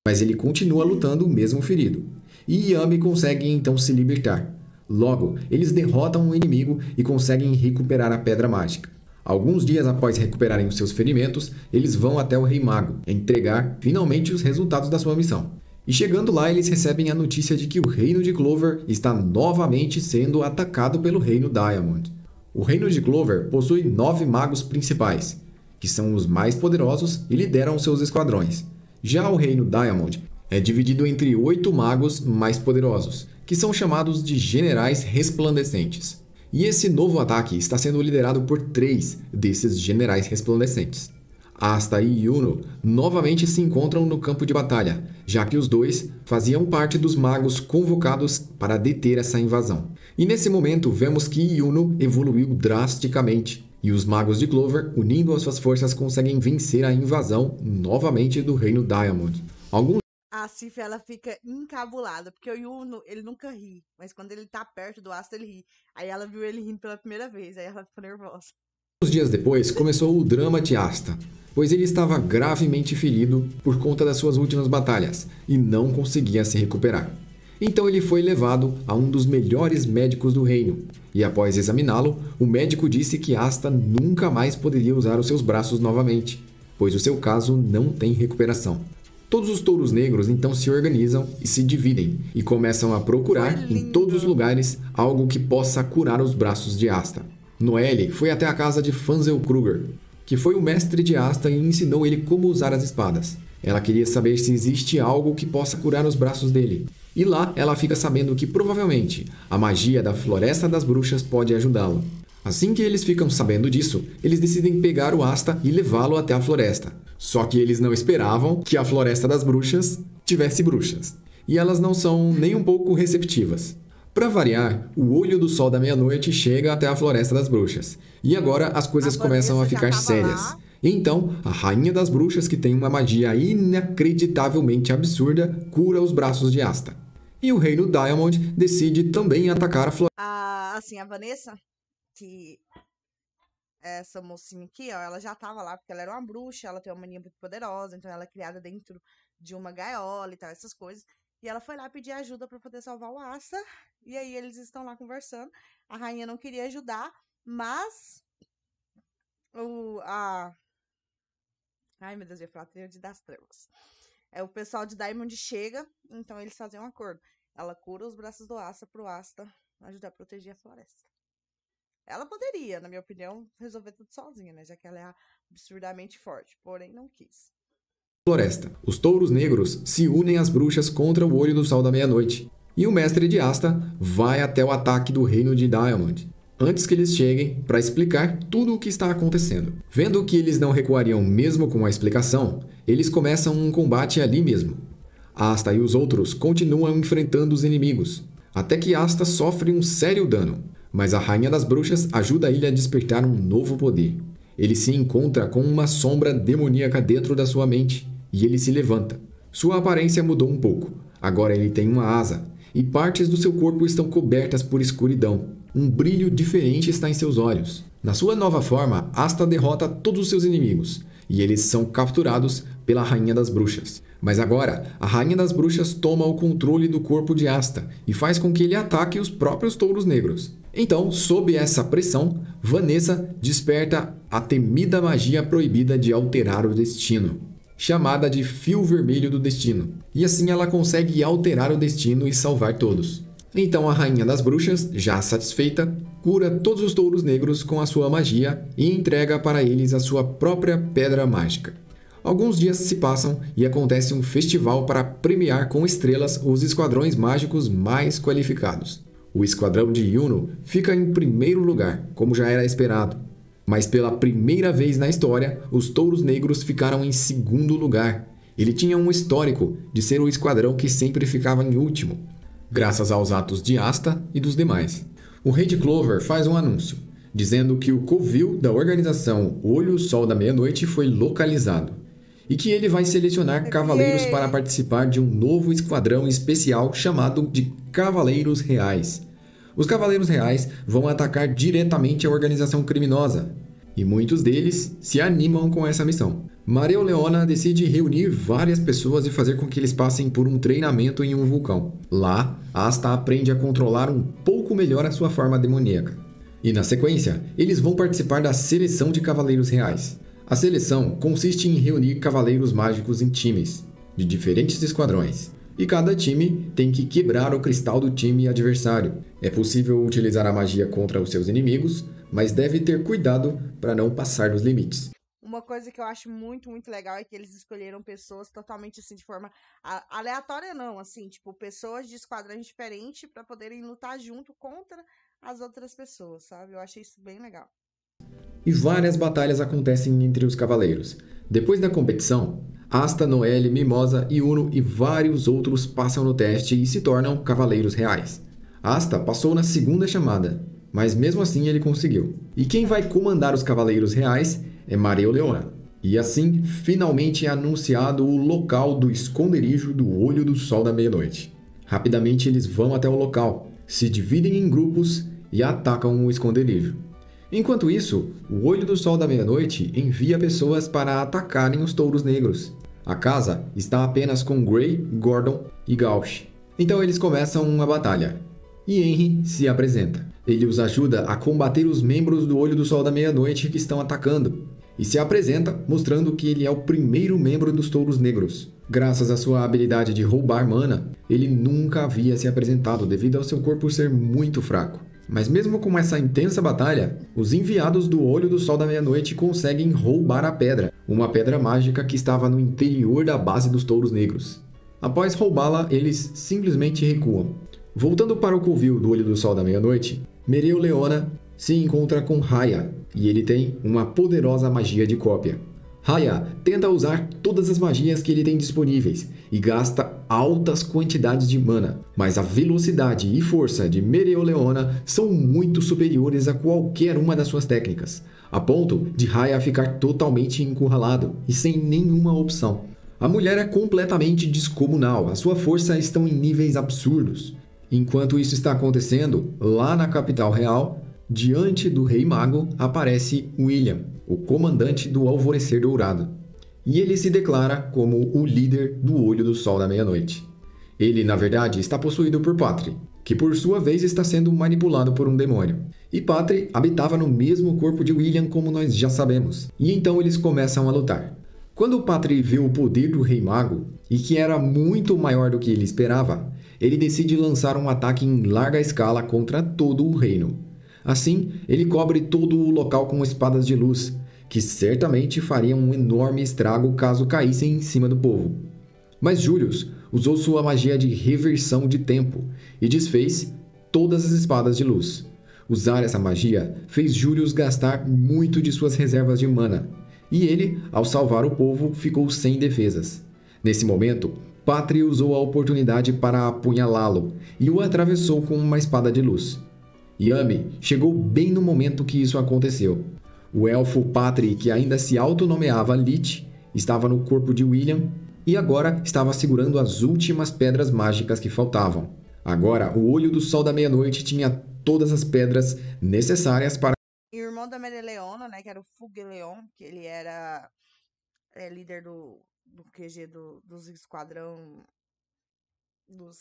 Mas ele continua lutando mesmo ferido. E Yami consegue então se libertar. Logo, eles derrotam o inimigo e conseguem recuperar a pedra mágica. Alguns dias após recuperarem os seus ferimentos, eles vão até o Rei Mago, entregar finalmente os resultados da sua missão. E chegando lá, eles recebem a notícia de que o reino de Clover está novamente sendo atacado pelo reino Diamond. O reino de Clover possui 9 magos principais, que são os mais poderosos e lideram seus esquadrões. Já o reino Diamond é dividido entre 8 magos mais poderosos, que são chamados de Generais Resplandecentes. E esse novo ataque está sendo liderado por 3 desses Generais Resplandecentes. Asta e Yuno novamente se encontram no campo de batalha, já que os dois faziam parte dos magos convocados para deter essa invasão. E nesse momento vemos que Yuno evoluiu drasticamente, e os magos de Clover, unindo as suas forças, conseguem vencer a invasão novamente do reino Diamond. A Sif, ela fica encabulada, porque o Yuno, ele nunca ri, mas quando ele tá perto do Asta, ele ri. Aí ela viu ele rindo pela primeira vez, aí ela ficou nervosa. Uns dias depois, começou o drama de Asta, pois ele estava gravemente ferido por conta das suas últimas batalhas e não conseguia se recuperar. Então ele foi levado a um dos melhores médicos do reino, e após examiná-lo, o médico disse que Asta nunca mais poderia usar os seus braços novamente, pois o seu caso não tem recuperação. Todos os touros negros então se organizam e se dividem, e começam a procurar em todos os lugares algo que possa curar os braços de Asta. Noelle foi até a casa de Fanzel Kruger, que foi o mestre de Asta e ensinou ele como usar as espadas. Ela queria saber se existe algo que possa curar os braços dele. E lá ela fica sabendo que provavelmente a magia da Floresta das Bruxas pode ajudá-lo. Assim que eles ficam sabendo disso, eles decidem pegar o Asta e levá-lo até a floresta. Só que eles não esperavam que a Floresta das Bruxas tivesse bruxas. E elas não são nem um pouco receptivas. Para variar, o olho do sol da meia-noite chega até a Floresta das Bruxas. E agora as coisas começam a ficar sérias. Então, a Rainha das Bruxas, que tem uma magia inacreditavelmente absurda, cura os braços de Asta. E o reino Diamond decide também atacar a floresta. Assim, a Vanessa, que essa mocinha aqui, ó, ela já tava lá porque ela era uma bruxa, ela tem uma mania muito poderosa, então ela é criada dentro de uma gaiola e tal, essas coisas. E ela foi lá pedir ajuda pra poder salvar o Asta, e aí eles estão lá conversando. A rainha não queria ajudar, mas ai, meu Deus, eu ia falar Tríade das Trevas. O pessoal de Diamond chega, então eles fazem um acordo. Ela cura os braços do Asta pro Asta ajudar a proteger a floresta. Ela poderia, na minha opinião, resolver tudo sozinha, né? Já que ela é absurdamente forte, porém não quis. Floresta. Os touros negros se unem às bruxas contra o olho do sol da meia-noite. E o mestre de Asta vai até o ataque do reino de Diamond, antes que eles cheguem para explicar tudo o que está acontecendo. Vendo que eles não recuariam mesmo com a explicação, eles começam um combate ali mesmo. Asta e os outros continuam enfrentando os inimigos, até que Asta sofre um sério dano. Mas a Rainha das Bruxas ajuda ele a despertar um novo poder. Ele se encontra com uma sombra demoníaca dentro da sua mente, e ele se levanta. Sua aparência mudou um pouco. Agora ele tem uma asa, e partes do seu corpo estão cobertas por escuridão. Um brilho diferente está em seus olhos. Na sua nova forma, Asta derrota todos os seus inimigos, e eles são capturados pela Rainha das Bruxas. Mas agora, a Rainha das Bruxas toma o controle do corpo de Asta e faz com que ele ataque os próprios touros negros. Então, sob essa pressão, Vanessa desperta a temida magia proibida de alterar o destino, chamada de Fio Vermelho do Destino. E assim ela consegue alterar o destino e salvar todos. Então a Rainha das Bruxas, já satisfeita, cura todos os touros negros com a sua magia e entrega para eles a sua própria pedra mágica. Alguns dias se passam e acontece um festival para premiar com estrelas os esquadrões mágicos mais qualificados. O esquadrão de Yuno fica em primeiro lugar, como já era esperado. Mas pela primeira vez na história, os touros negros ficaram em segundo lugar. Ele tinha um histórico de ser o esquadrão que sempre ficava em último, graças aos atos de Asta e dos demais. O rei de Clover faz um anúncio, dizendo que o covil da organização Olho Sol da Meia-Noite foi localizado, e que ele vai selecionar cavaleiros para participar de um novo esquadrão especial chamado de Cavaleiros Reais. Os Cavaleiros Reais vão atacar diretamente a organização criminosa, e muitos deles se animam com essa missão. Maria Leona decide reunir várias pessoas e fazer com que eles passem por um treinamento em um vulcão. Lá, Asta aprende a controlar um pouco melhor a sua forma demoníaca. E na sequência, eles vão participar da seleção de Cavaleiros Reais. A seleção consiste em reunir cavaleiros mágicos em times, de diferentes esquadrões. e cada time tem que quebrar o cristal do time adversário. É possível utilizar a magia contra os seus inimigos, mas deve ter cuidado para não passar dos limites. Uma coisa que eu acho muito, muito legal é que eles escolheram pessoas totalmente assim, de forma aleatória, não, assim, tipo, pessoas de esquadrões diferentes para poderem lutar junto contra as outras pessoas, sabe? Eu achei isso bem legal. E várias batalhas acontecem entre os cavaleiros. Depois da competição, Asta, Noelle, Mimosa, Yuno e vários outros passam no teste e se tornam cavaleiros reais. Asta passou na segunda chamada, mas mesmo assim ele conseguiu. E quem vai comandar os cavaleiros reais é Mereoleona. E assim, finalmente é anunciado o local do esconderijo do Olho do Sol da Meia-Noite. Rapidamente eles vão até o local, se dividem em grupos e atacam o esconderijo. Enquanto isso, o Olho do Sol da Meia-Noite envia pessoas para atacarem os touros negros. A casa está apenas com Grey, Gordon e Gauch. Então eles começam uma batalha. E Henry se apresenta. Ele os ajuda a combater os membros do Olho do Sol da Meia-Noite que estão atacando. E se apresenta mostrando que ele é o primeiro membro dos Touros Negros. Graças à sua habilidade de roubar mana, ele nunca havia se apresentado devido ao seu corpo ser muito fraco. Mas mesmo com essa intensa batalha, os enviados do Olho do Sol da Meia-Noite conseguem roubar a pedra, uma pedra mágica que estava no interior da base dos Touros Negros. Após roubá-la, eles simplesmente recuam. Voltando para o covil do Olho do Sol da Meia-Noite, Mereoleona se encontra com Raya, e ele tem uma poderosa magia de cópia. Raya tenta usar todas as magias que ele tem disponíveis e gasta altas quantidades de mana, mas a velocidade e força de Mereoleona são muito superiores a qualquer uma das suas técnicas, a ponto de Raya ficar totalmente encurralado e sem nenhuma opção. A mulher é completamente descomunal, a sua força está em níveis absurdos. Enquanto isso está acontecendo, lá na capital real, diante do Rei Mago, aparece William, o comandante do Alvorecer Dourado. E ele se declara como o líder do Olho do Sol da Meia-Noite. Ele, na verdade, está possuído por Patri, que por sua vez está sendo manipulado por um demônio. E Patri habitava no mesmo corpo de William, como nós já sabemos. E então eles começam a lutar. Quando Patri vê o poder do Rei Mago, e que era muito maior do que ele esperava, ele decide lançar um ataque em larga escala contra todo o reino. Assim, ele cobre todo o local com espadas de luz, que certamente fariam um enorme estrago caso caíssem em cima do povo. Mas Julius usou sua magia de reversão de tempo e desfez todas as espadas de luz. Usar essa magia fez Julius gastar muito de suas reservas de mana, e ele, ao salvar o povo, ficou sem defesas. Nesse momento, Patri usou a oportunidade para apunhalá-lo e o atravessou com uma espada de luz. Yami chegou bem no momento que isso aconteceu. O elfo Patri, que ainda se autonomeava Lich, estava no corpo de William e agora estava segurando as últimas pedras mágicas que faltavam. Agora, o Olho do Sol da Meia-Noite tinha todas as pedras necessárias para... E o irmão da Mereoleona, né, que era o Fugeleon, que ele era líder do QG dos esquadrão dos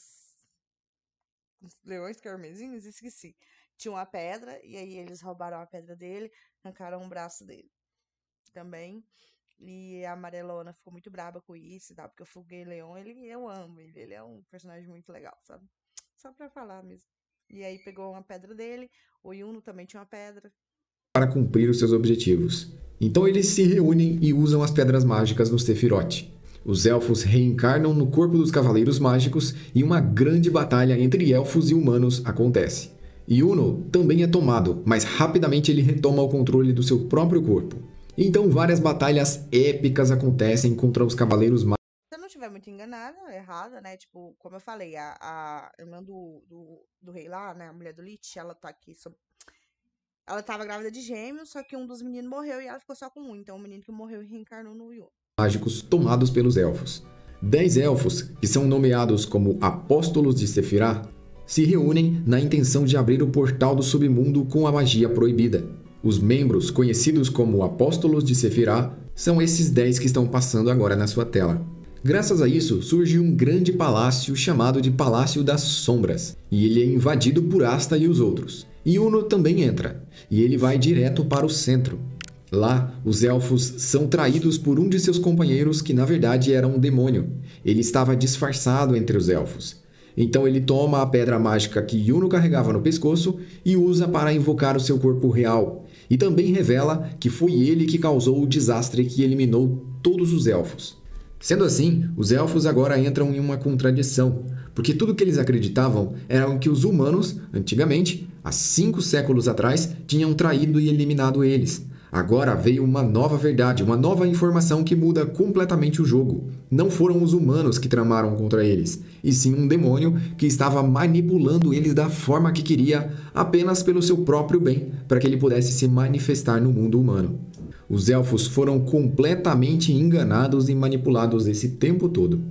Leões Carmesinhos, esqueci. Tinha uma pedra, e aí eles roubaram a pedra dele, arrancaram um braço dele também. E a Mereoleona ficou muito braba com isso, tá? Porque o Fugeleon, eu amo ele é um personagem muito legal, sabe? Só pra falar mesmo. E aí pegou uma pedra dele, o Yuno também tinha uma pedra. Para cumprir os seus objetivos. Então eles se reúnem e usam as pedras mágicas no Sephiroth. Os elfos reencarnam no corpo dos cavaleiros mágicos e uma grande batalha entre elfos e humanos acontece. Yuno também é tomado, mas rapidamente ele retoma o controle do seu próprio corpo. Então várias batalhas épicas acontecem contra os cavaleiros mágicos. Se eu não estiver muito errada, né? Tipo, como eu falei, a irmã do rei lá, né? A mulher do Lich, ela tá aqui ela tava grávida de gêmeos, só que um dos meninos morreu e ela ficou só com um. Então o menino que morreu reencarnou no Yuno. Mágicos tomados pelos elfos. 10 elfos, que são nomeados como Apóstolos de Sephiroth, se reúnem na intenção de abrir o portal do submundo com a magia proibida. Os membros, conhecidos como Apóstolos de Sephiroth, são esses 10 que estão passando agora na sua tela. Graças a isso, surge um grande palácio chamado de Palácio das Sombras, e ele é invadido por Asta e os outros. Yuno também entra, e ele vai direto para o centro. Lá, os elfos são traídos por um de seus companheiros que na verdade era um demônio. Ele estava disfarçado entre os elfos. Então ele toma a pedra mágica que Yuno carregava no pescoço e usa para invocar o seu corpo real. E também revela que foi ele que causou o desastre que eliminou todos os elfos. Sendo assim, os elfos agora entram em uma contradição, porque tudo que eles acreditavam era que os humanos, antigamente, há 5 séculos atrás, tinham traído e eliminado eles. Agora veio uma nova verdade, uma nova informação que muda completamente o jogo. Não foram os humanos que tramaram contra eles, e sim um demônio que estava manipulando eles da forma que queria, apenas pelo seu próprio bem, para que ele pudesse se manifestar no mundo humano. Os elfos foram completamente enganados e manipulados esse tempo todo.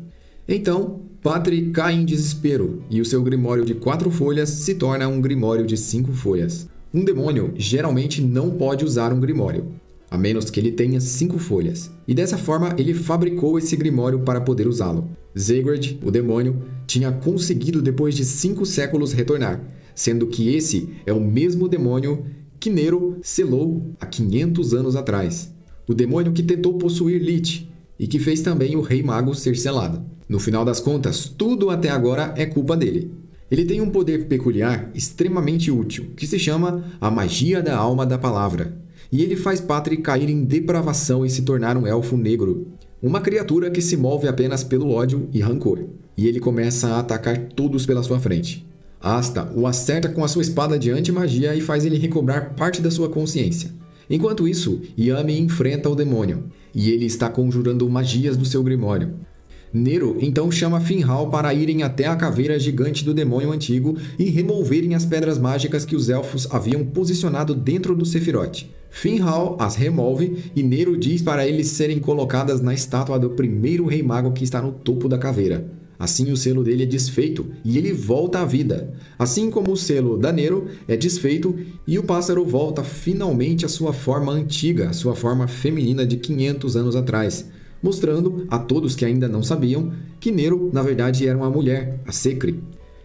Então, Patri cai em desespero, e o seu grimório de 4 folhas se torna um grimório de 5 folhas. Um demônio geralmente não pode usar um grimório, a menos que ele tenha 5 folhas. E dessa forma ele fabricou esse grimório para poder usá-lo. Zegred, o demônio, tinha conseguido depois de 5 séculos retornar, sendo que esse é o mesmo demônio que Nero selou há 500 anos atrás. O demônio que tentou possuir Lich e que fez também o Rei Mago ser selado. No final das contas, tudo até agora é culpa dele. Ele tem um poder peculiar extremamente útil, que se chama a magia da alma da palavra. E ele faz Patri cair em depravação e se tornar um elfo negro. Uma criatura que se move apenas pelo ódio e rancor. E ele começa a atacar todos pela sua frente. Asta o acerta com a sua espada de anti-magia e faz ele recobrar parte da sua consciência. Enquanto isso, Yami enfrenta o demônio. E ele está conjurando magias do seu grimório. Nero então chama Finral para irem até a caveira gigante do demônio antigo e removerem as pedras mágicas que os elfos haviam posicionado dentro do Sephiroth. Finral as remove e Nero diz para eles serem colocadas na estátua do primeiro rei mago que está no topo da caveira. Assim o selo dele é desfeito e ele volta à vida. Assim como o selo da Nero é desfeito e o pássaro volta finalmente à sua forma antiga, à sua forma feminina de 500 anos atrás. Mostrando a todos que ainda não sabiam que Nero, na verdade, era uma mulher, a Secre.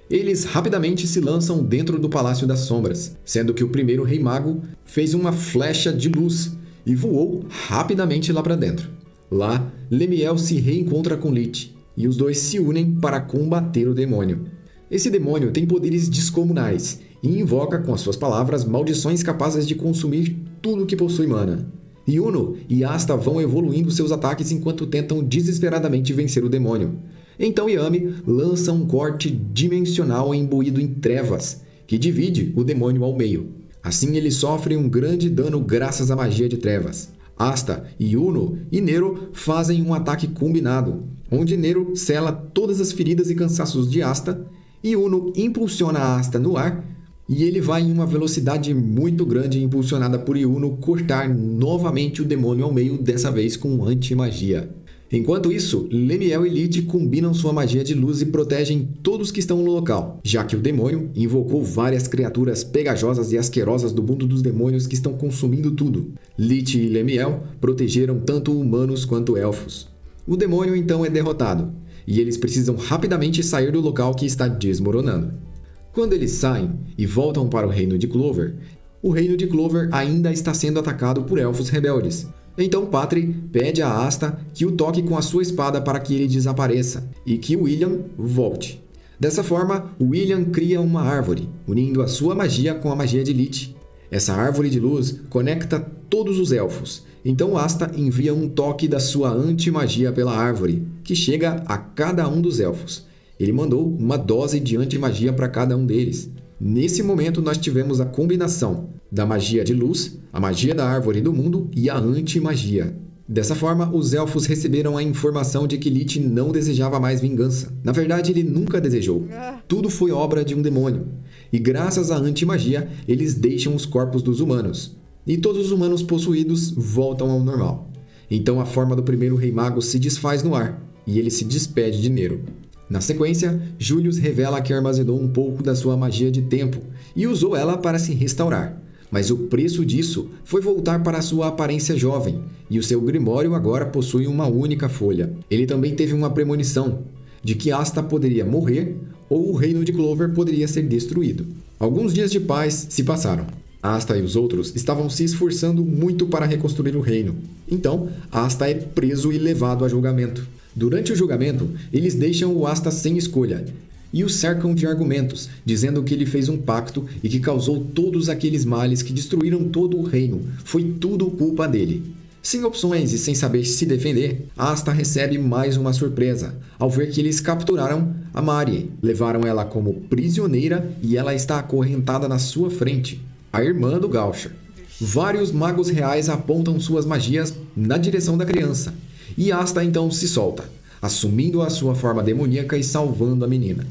Eles rapidamente se lançam dentro do Palácio das Sombras, sendo que o primeiro Rei Mago fez uma flecha de luz e voou rapidamente lá para dentro. Lá, Lemiel se reencontra com Lich, e os dois se unem para combater o demônio. Esse demônio tem poderes descomunais e invoca com as suas palavras maldições capazes de consumir tudo que possui mana. Yuno e Asta vão evoluindo seus ataques enquanto tentam desesperadamente vencer o demônio. Então Yami lança um corte dimensional imbuído em trevas, que divide o demônio ao meio. Assim ele sofre um grande dano graças à magia de trevas. Asta, Yuno e Nero fazem um ataque combinado, onde Nero sela todas as feridas e cansaços de Asta, e Yuno impulsiona a Asta no ar, e ele vai em uma velocidade muito grande, impulsionada por Yuno, cortar novamente o demônio ao meio, dessa vez com anti-magia. Enquanto isso, Lemiel e Lich combinam sua magia de luz e protegem todos que estão no local, já que o demônio invocou várias criaturas pegajosas e asquerosas do mundo dos demônios que estão consumindo tudo. Lich e Lemiel protegeram tanto humanos quanto elfos. O demônio então é derrotado, e eles precisam rapidamente sair do local que está desmoronando. Quando eles saem e voltam para o reino de Clover, o reino de Clover ainda está sendo atacado por elfos rebeldes. Então Patri pede a Asta que o toque com a sua espada para que ele desapareça e que William volte. Dessa forma, William cria uma árvore, unindo a sua magia com a magia de Lich. Essa árvore de luz conecta todos os elfos. Então Asta envia um toque da sua anti-magia pela árvore, que chega a cada um dos elfos. Ele mandou uma dose de anti-magia para cada um deles. Nesse momento, nós tivemos a combinação da magia de luz, a magia da árvore do mundo e a anti-magia. Dessa forma, os elfos receberam a informação de que Lich não desejava mais vingança. Na verdade, ele nunca desejou. Tudo foi obra de um demônio. E graças à anti-magia, eles deixam os corpos dos humanos. E todos os humanos possuídos voltam ao normal. Então a forma do primeiro Rei Mago se desfaz no ar, e ele se despede de Nero. Na sequência, Julius revela que armazenou um pouco da sua magia de tempo e usou ela para se restaurar. Mas o preço disso foi voltar para sua aparência jovem, e o seu grimório agora possui uma única folha. Ele também teve uma premonição de que Asta poderia morrer ou o reino de Clover poderia ser destruído. Alguns dias de paz se passaram. Asta e os outros estavam se esforçando muito para reconstruir o reino. Então, Asta é preso e levado a julgamento. Durante o julgamento, eles deixam o Asta sem escolha e o cercam de argumentos, dizendo que ele fez um pacto e que causou todos aqueles males que destruíram todo o reino. Foi tudo culpa dele. Sem opções e sem saber se defender, Asta recebe mais uma surpresa, ao ver que eles capturaram a Mari. Levaram ela como prisioneira e ela está acorrentada na sua frente, a irmã do Gaucher. Vários magos reais apontam suas magias na direção da criança, e Asta então se solta, assumindo a sua forma demoníaca e salvando a menina.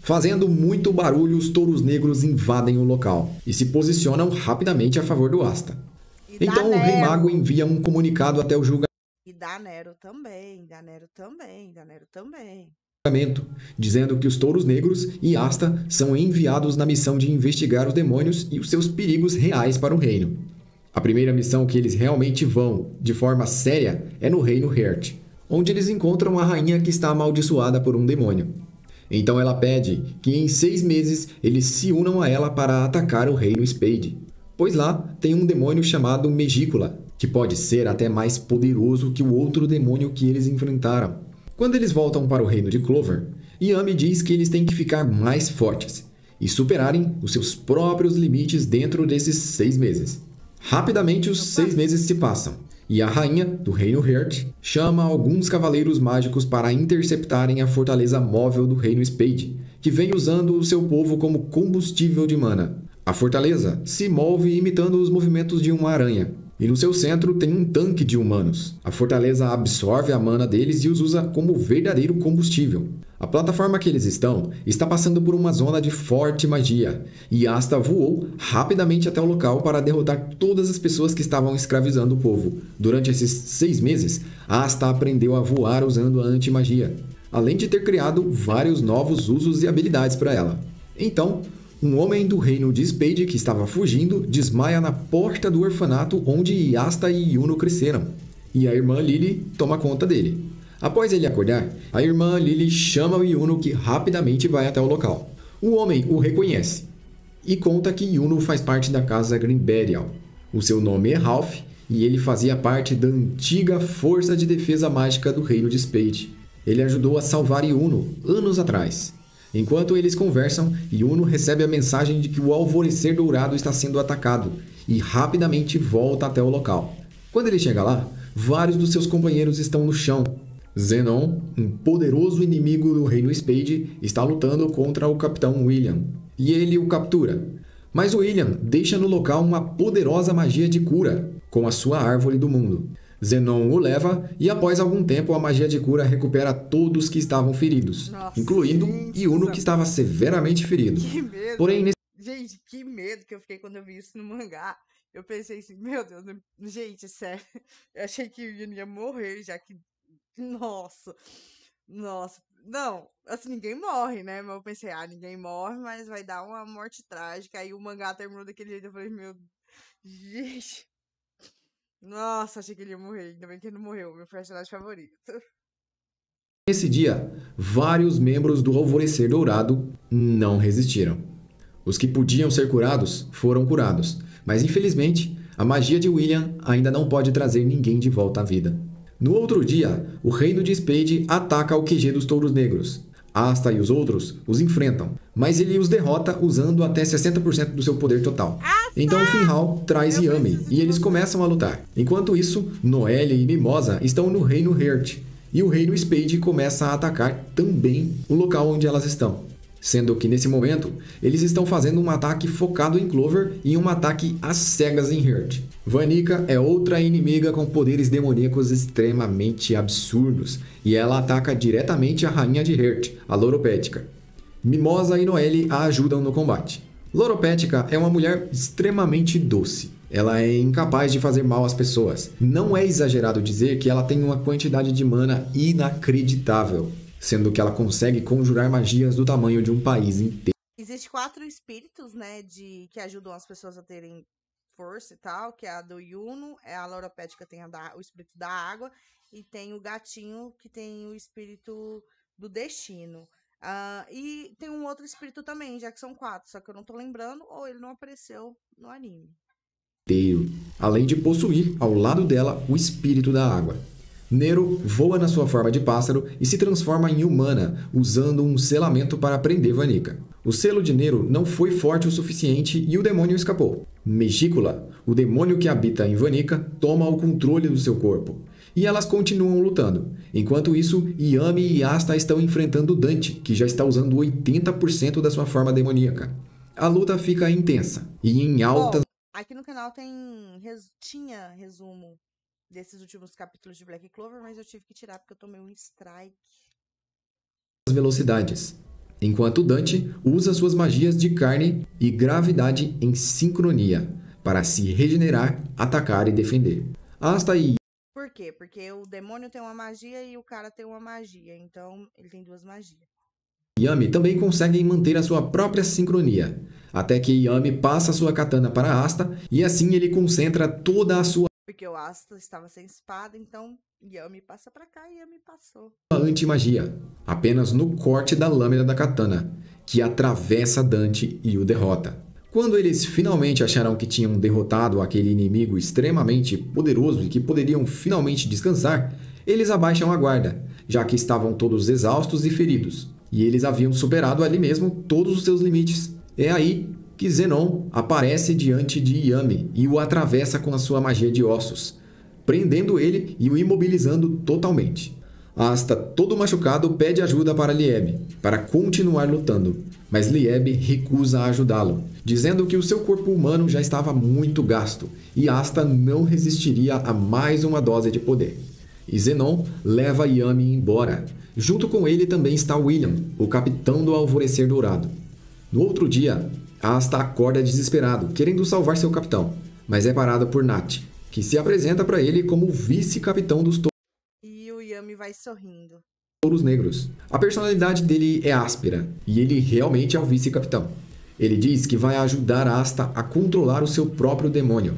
Fazendo muito barulho, os touros negros invadem o local e se posicionam rapidamente a favor do Asta. E Então o Rei Mago envia um comunicado até o julgamento, E da Nero também, da Nero também, da Nero também. dizendo que os touros negros e Asta são enviados na missão de investigar os demônios e os seus perigos reais para o reino. A primeira missão que eles realmente vão, de forma séria, é no reino Heart, onde eles encontram a rainha que está amaldiçoada por um demônio. Então ela pede que em 6 meses eles se unam a ela para atacar o reino Spade, pois lá tem um demônio chamado Megícula, que pode ser até mais poderoso que o outro demônio que eles enfrentaram. Quando eles voltam para o reino de Clover, Yami diz que eles têm que ficar mais fortes e superarem os seus próprios limites dentro desses 6 meses. Rapidamente os 6 meses se passam, e a rainha do reino Heart chama alguns cavaleiros mágicos para interceptarem a fortaleza móvel do reino Spade, que vem usando o seu povo como combustível de mana. A fortaleza se move imitando os movimentos de uma aranha, e no seu centro tem um tanque de humanos. A fortaleza absorve a mana deles e os usa como verdadeiro combustível. A plataforma que eles estão está passando por uma zona de forte magia, e Asta voou rapidamente até o local para derrotar todas as pessoas que estavam escravizando o povo. Durante esses 6 meses, Asta aprendeu a voar usando a anti-magia, além de ter criado vários novos usos e habilidades para ela. Então, um homem do reino de Spade que estava fugindo desmaia na porta do orfanato onde Asta e Yuno cresceram, e a irmã Lily toma conta dele. Após ele acordar, a irmã Lily chama o Yuno, que rapidamente vai até o local. O homem o reconhece e conta que Yuno faz parte da casa Greenberial. O seu nome é Ralph e ele fazia parte da antiga Força de Defesa Mágica do Reino de Spade. Ele ajudou a salvar Yuno anos atrás. Enquanto eles conversam, Yuno recebe a mensagem de que o Alvorecer Dourado está sendo atacado e rapidamente volta até o local. Quando ele chega lá, vários dos seus companheiros estão no chão. Zenon, um poderoso inimigo do reino Spade, está lutando contra o capitão William, e ele o captura. Mas William deixa no local uma poderosa magia de cura, com a sua árvore do mundo. Zenon o leva e após algum tempo a magia de cura recupera todos que estavam feridos, incluindo Yuno, que estava severamente ferido. Que medo! Porém, Gente, que medo que eu fiquei quando eu vi isso no mangá. Eu pensei assim, meu Deus, gente, sério. Eu achei que o Yuno ia morrer, já que... Nossa, nossa. Não, assim, ninguém morre, né? Mas eu pensei, ninguém morre, mas vai dar uma morte trágica. Aí o mangá terminou daquele jeito, eu falei, meu... Gente... Nossa, achei que ele ia morrer. Ainda bem que ele não morreu. Meu personagem favorito. nesse dia, vários membros do Alvorecer Dourado não resistiram. Os que podiam ser curados foram curados, mas infelizmente, a magia de William ainda não pode trazer ninguém de volta à vida. No outro dia, o reino de Spade ataca o QG dos Touros Negros. Asta e os outros os enfrentam, mas ele os derrota usando até 60% do seu poder total. Então Finhal traz Yami e eles começam a lutar. Enquanto isso, Noelle e Mimosa estão no reino Heart, e o reino Spade começa a atacar também o local onde elas estão. Sendo que nesse momento, eles estão fazendo um ataque focado em Clover e um ataque às cegas em Heart. Vanica é outra inimiga com poderes demoníacos extremamente absurdos, e ela ataca diretamente a rainha de Heart, a Loropética. Mimosa e Noelle a ajudam no combate. Loropética é uma mulher extremamente doce. Ela é incapaz de fazer mal às pessoas. Não é exagerado dizer que ela tem uma quantidade de mana inacreditável, sendo que ela consegue conjurar magias do tamanho de um país inteiro. Existem 4 espíritos, né, que ajudam as pessoas a terem força e tal, que é a do Yuno, a Loropética tem o espírito da água, e tem o gatinho que tem o espírito do destino. E tem um outro espírito também, já que são 4, só que eu não tô lembrando, ou ele não apareceu no anime. Além de possuir, ao lado dela, o espírito da água. Nero voa na sua forma de pássaro e se transforma em humana, usando um selamento para prender Vanica. O selo de Nero não foi forte o suficiente e o demônio escapou. Megícula, o demônio que habita em Vanica, toma o controle do seu corpo. E elas continuam lutando. Enquanto isso, Yami e Asta estão enfrentando Dante, que já está usando 80% da sua forma demoníaca. A luta fica intensa e em altas aqui no canal tinha resumo desses últimos capítulos de Black Clover, mas eu tive que tirar porque eu tomei um strike. Velocidades. Enquanto Dante usa suas magias de carne e gravidade em sincronia para se regenerar, atacar e defender. Asta e Por quê? Porque o demônio tem uma magia e o cara tem uma magia, então ele tem 2 magias. Yami também conseguem manter a sua própria sincronia, até que Yami passa sua katana para Asta e assim ele concentra toda a sua Porque o Asta estava sem espada, então Yami passa pra cá e Yami passou. anti-magia, apenas no corte da lâmina da katana, que atravessa Dante e o derrota. Quando eles finalmente acharam que tinham derrotado aquele inimigo extremamente poderoso e que poderiam finalmente descansar, eles abaixam a guarda, já que estavam todos exaustos e feridos. E eles haviam superado ali mesmo todos os seus limites. É aí que Zenon aparece diante de Yami e o atravessa com a sua magia de ossos, prendendo ele e o imobilizando totalmente. Asta, todo machucado, pede ajuda para Lieb, para continuar lutando, mas Lieb recusa ajudá-lo, dizendo que o seu corpo humano já estava muito gasto e Asta não resistiria a mais uma dose de poder. E Zenon leva Yami embora. Junto com ele também está William, o capitão do Alvorecer Dourado. No outro dia, Asta acorda desesperado, querendo salvar seu capitão, mas é parado por Nat, que se apresenta para ele como vice-capitão dos E o Yami vai sorrindo. Touros Negros. A personalidade dele é áspera, e ele realmente é o vice-capitão. Ele diz que vai ajudar Asta a controlar o seu próprio demônio.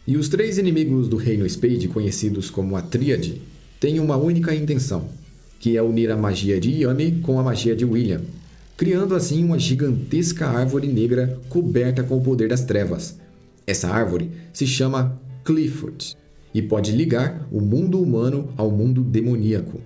E os 3 inimigos do Reino Spade, conhecidos como a Tríade, têm uma única intenção, que é unir a magia de Yami com a magia de William, criando assim uma gigantesca árvore negra coberta com o poder das trevas. Essa árvore se chama Clifford e pode ligar o mundo humano ao mundo demoníaco.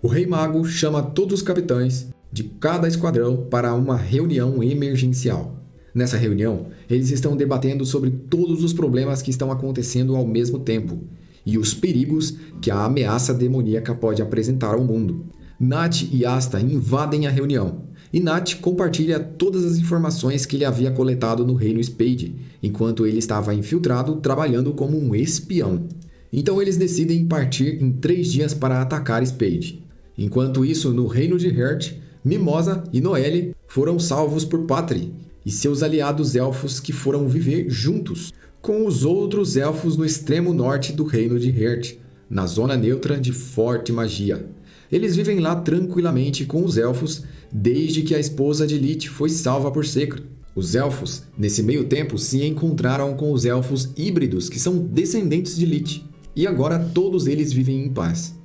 O Rei Mago chama todos os capitães de cada esquadrão para uma reunião emergencial. Nessa reunião, eles estão debatendo sobre todos os problemas que estão acontecendo ao mesmo tempo e os perigos que a ameaça demoníaca pode apresentar ao mundo. Nat e Asta invadem a reunião, e Nat compartilha todas as informações que ele havia coletado no Reino Spade, enquanto ele estava infiltrado trabalhando como um espião. Então eles decidem partir em 3 dias para atacar Spade. Enquanto isso, no Reino de Heart, Mimosa e Noelle foram salvos por Patri e seus aliados elfos que foram viver juntos com os outros elfos no extremo norte do Reino de Heart, na zona neutra de forte magia. Eles vivem lá tranquilamente com os elfos desde que a esposa de Lich foi salva por Secra. Os elfos, nesse meio tempo, se encontraram com os elfos híbridos que são descendentes de Lich, e agora todos eles vivem em paz.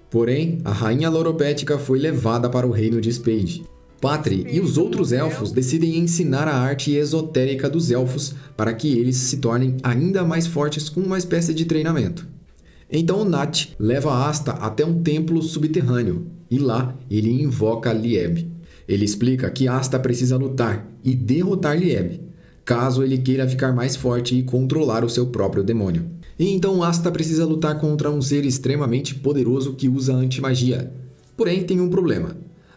Porém, a rainha Loropética foi levada para o reino de Spade. Patri e os outros elfos decidem ensinar a arte esotérica dos elfos para que eles se tornem ainda mais fortes com uma espécie de treinamento. Então Nat leva Asta até um templo subterrâneo e lá ele invoca Lieb. Ele explica que Asta precisa lutar e derrotar Lieb, caso ele queira ficar mais forte e controlar o seu próprio demônio. E então Asta precisa lutar contra um ser extremamente poderoso que usa antimagia. Porém, tem um problema.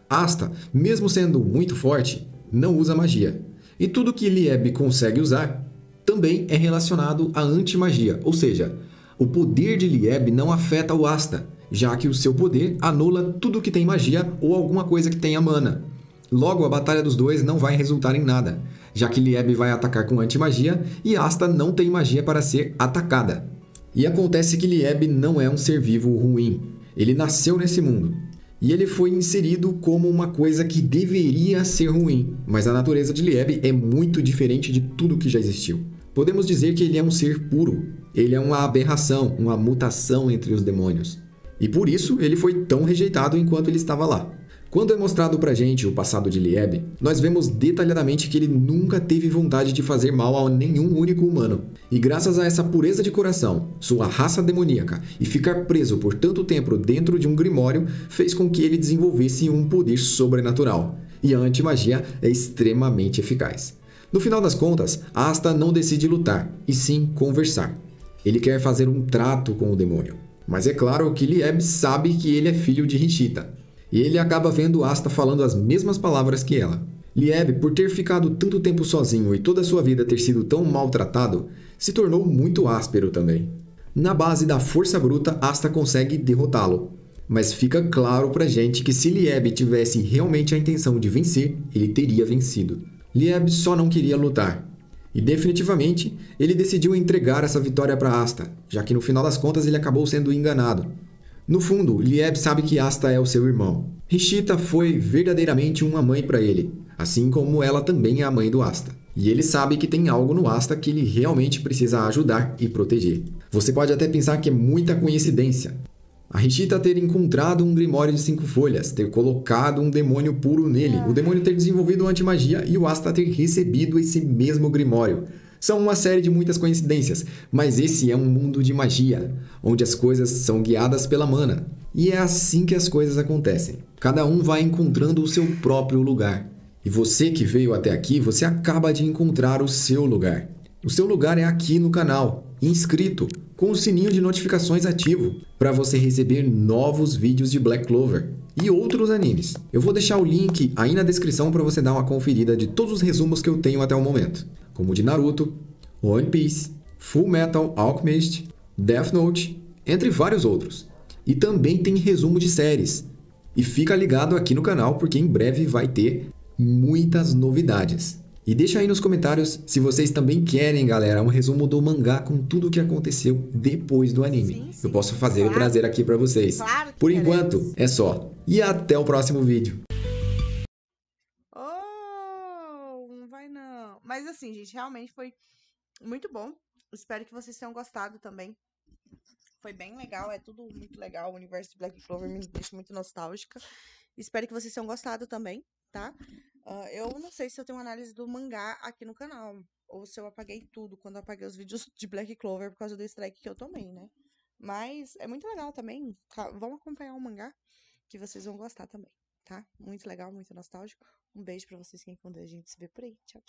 Asta, mesmo sendo muito forte, não usa magia. E tudo que Lieb consegue usar também é relacionado à antimagia, ou seja, o poder de Lieb não afeta o Asta, já que o seu poder anula tudo que tem magia ou alguma coisa que tenha mana. Logo, a batalha dos dois não vai resultar em nada, já que Lieb vai atacar com antimagia e Asta não tem magia para ser atacada. E acontece que Lieb não é um ser vivo ruim. Ele nasceu nesse mundo. E ele foi inserido como uma coisa que deveria ser ruim, mas a natureza de Lieb é muito diferente de tudo que já existiu. Podemos dizer que ele é um ser puro. Ele é uma aberração, uma mutação entre os demônios. E por isso ele foi tão rejeitado enquanto ele estava lá. Quando é mostrado pra gente o passado de Lieb, nós vemos detalhadamente que ele nunca teve vontade de fazer mal a nenhum único humano. E graças a essa pureza de coração, sua raça demoníaca e ficar preso por tanto tempo dentro de um grimório fez com que ele desenvolvesse um poder sobrenatural. E a antimagia é extremamente eficaz. No final das contas, Asta não decide lutar, e sim conversar. Ele quer fazer um trato com o demônio. Mas é claro que Lieb sabe que ele é filho de Rishita. E ele acaba vendo Asta falando as mesmas palavras que ela. Lieb, por ter ficado tanto tempo sozinho e toda a sua vida ter sido tão maltratado, se tornou muito áspero também. Na base da força bruta, Asta consegue derrotá-lo. Mas fica claro pra gente que se Lieb tivesse realmente a intenção de vencer, ele teria vencido. Lieb só não queria lutar. E definitivamente, ele decidiu entregar essa vitória para Asta, já que no final das contas ele acabou sendo enganado. No fundo, Lieb sabe que Asta é o seu irmão. Rishita foi verdadeiramente uma mãe para ele, assim como ela também é a mãe do Asta. E ele sabe que tem algo no Asta que ele realmente precisa ajudar e proteger. Você pode até pensar que é muita coincidência. A Rishita ter encontrado um grimório de 5 folhas, ter colocado um demônio puro nele, o demônio ter desenvolvido antimagia e o Asta ter recebido esse mesmo grimório. São uma série de muitas coincidências, mas esse é um mundo de magia, onde as coisas são guiadas pela mana. E é assim que as coisas acontecem. Cada um vai encontrando o seu próprio lugar. E você que veio até aqui, você acaba de encontrar o seu lugar. O seu lugar é aqui no canal, inscrito, com o sininho de notificações ativo, para você receber novos vídeos de Black Clover e outros animes. Eu vou deixar o link aí na descrição para você dar uma conferida de todos os resumos que eu tenho até o momento, como o de Naruto, One Piece, Full Metal Alchemist, Death Note, entre vários outros. E também tem resumo de séries. E fica ligado aqui no canal porque em breve vai ter muitas novidades. E deixa aí nos comentários se vocês também querem, galera, um resumo do mangá com tudo o que aconteceu depois do anime. Sim, Eu posso fazer claro. e trazer aqui pra vocês. Claro que Por queremos. enquanto, é só. E até o próximo vídeo. Oh, não vai não. Mas assim, gente, realmente foi muito bom. Espero que vocês tenham gostado também. Foi bem legal, é tudo muito legal. O universo de Black Clover me deixa muito nostálgica. Espero que vocês tenham gostado também, tá? Eu não sei se eu tenho uma análise do mangá aqui no canal. Ou se eu apaguei tudo quando eu apaguei os vídeos de Black Clover por causa do strike que eu tomei, né? Mas é muito legal também. Vão acompanhar o mangá, que vocês vão gostar também, tá? Muito legal, muito nostálgico. Um beijo pra vocês, quem com Deus, a gente se vê por aí. Tchau.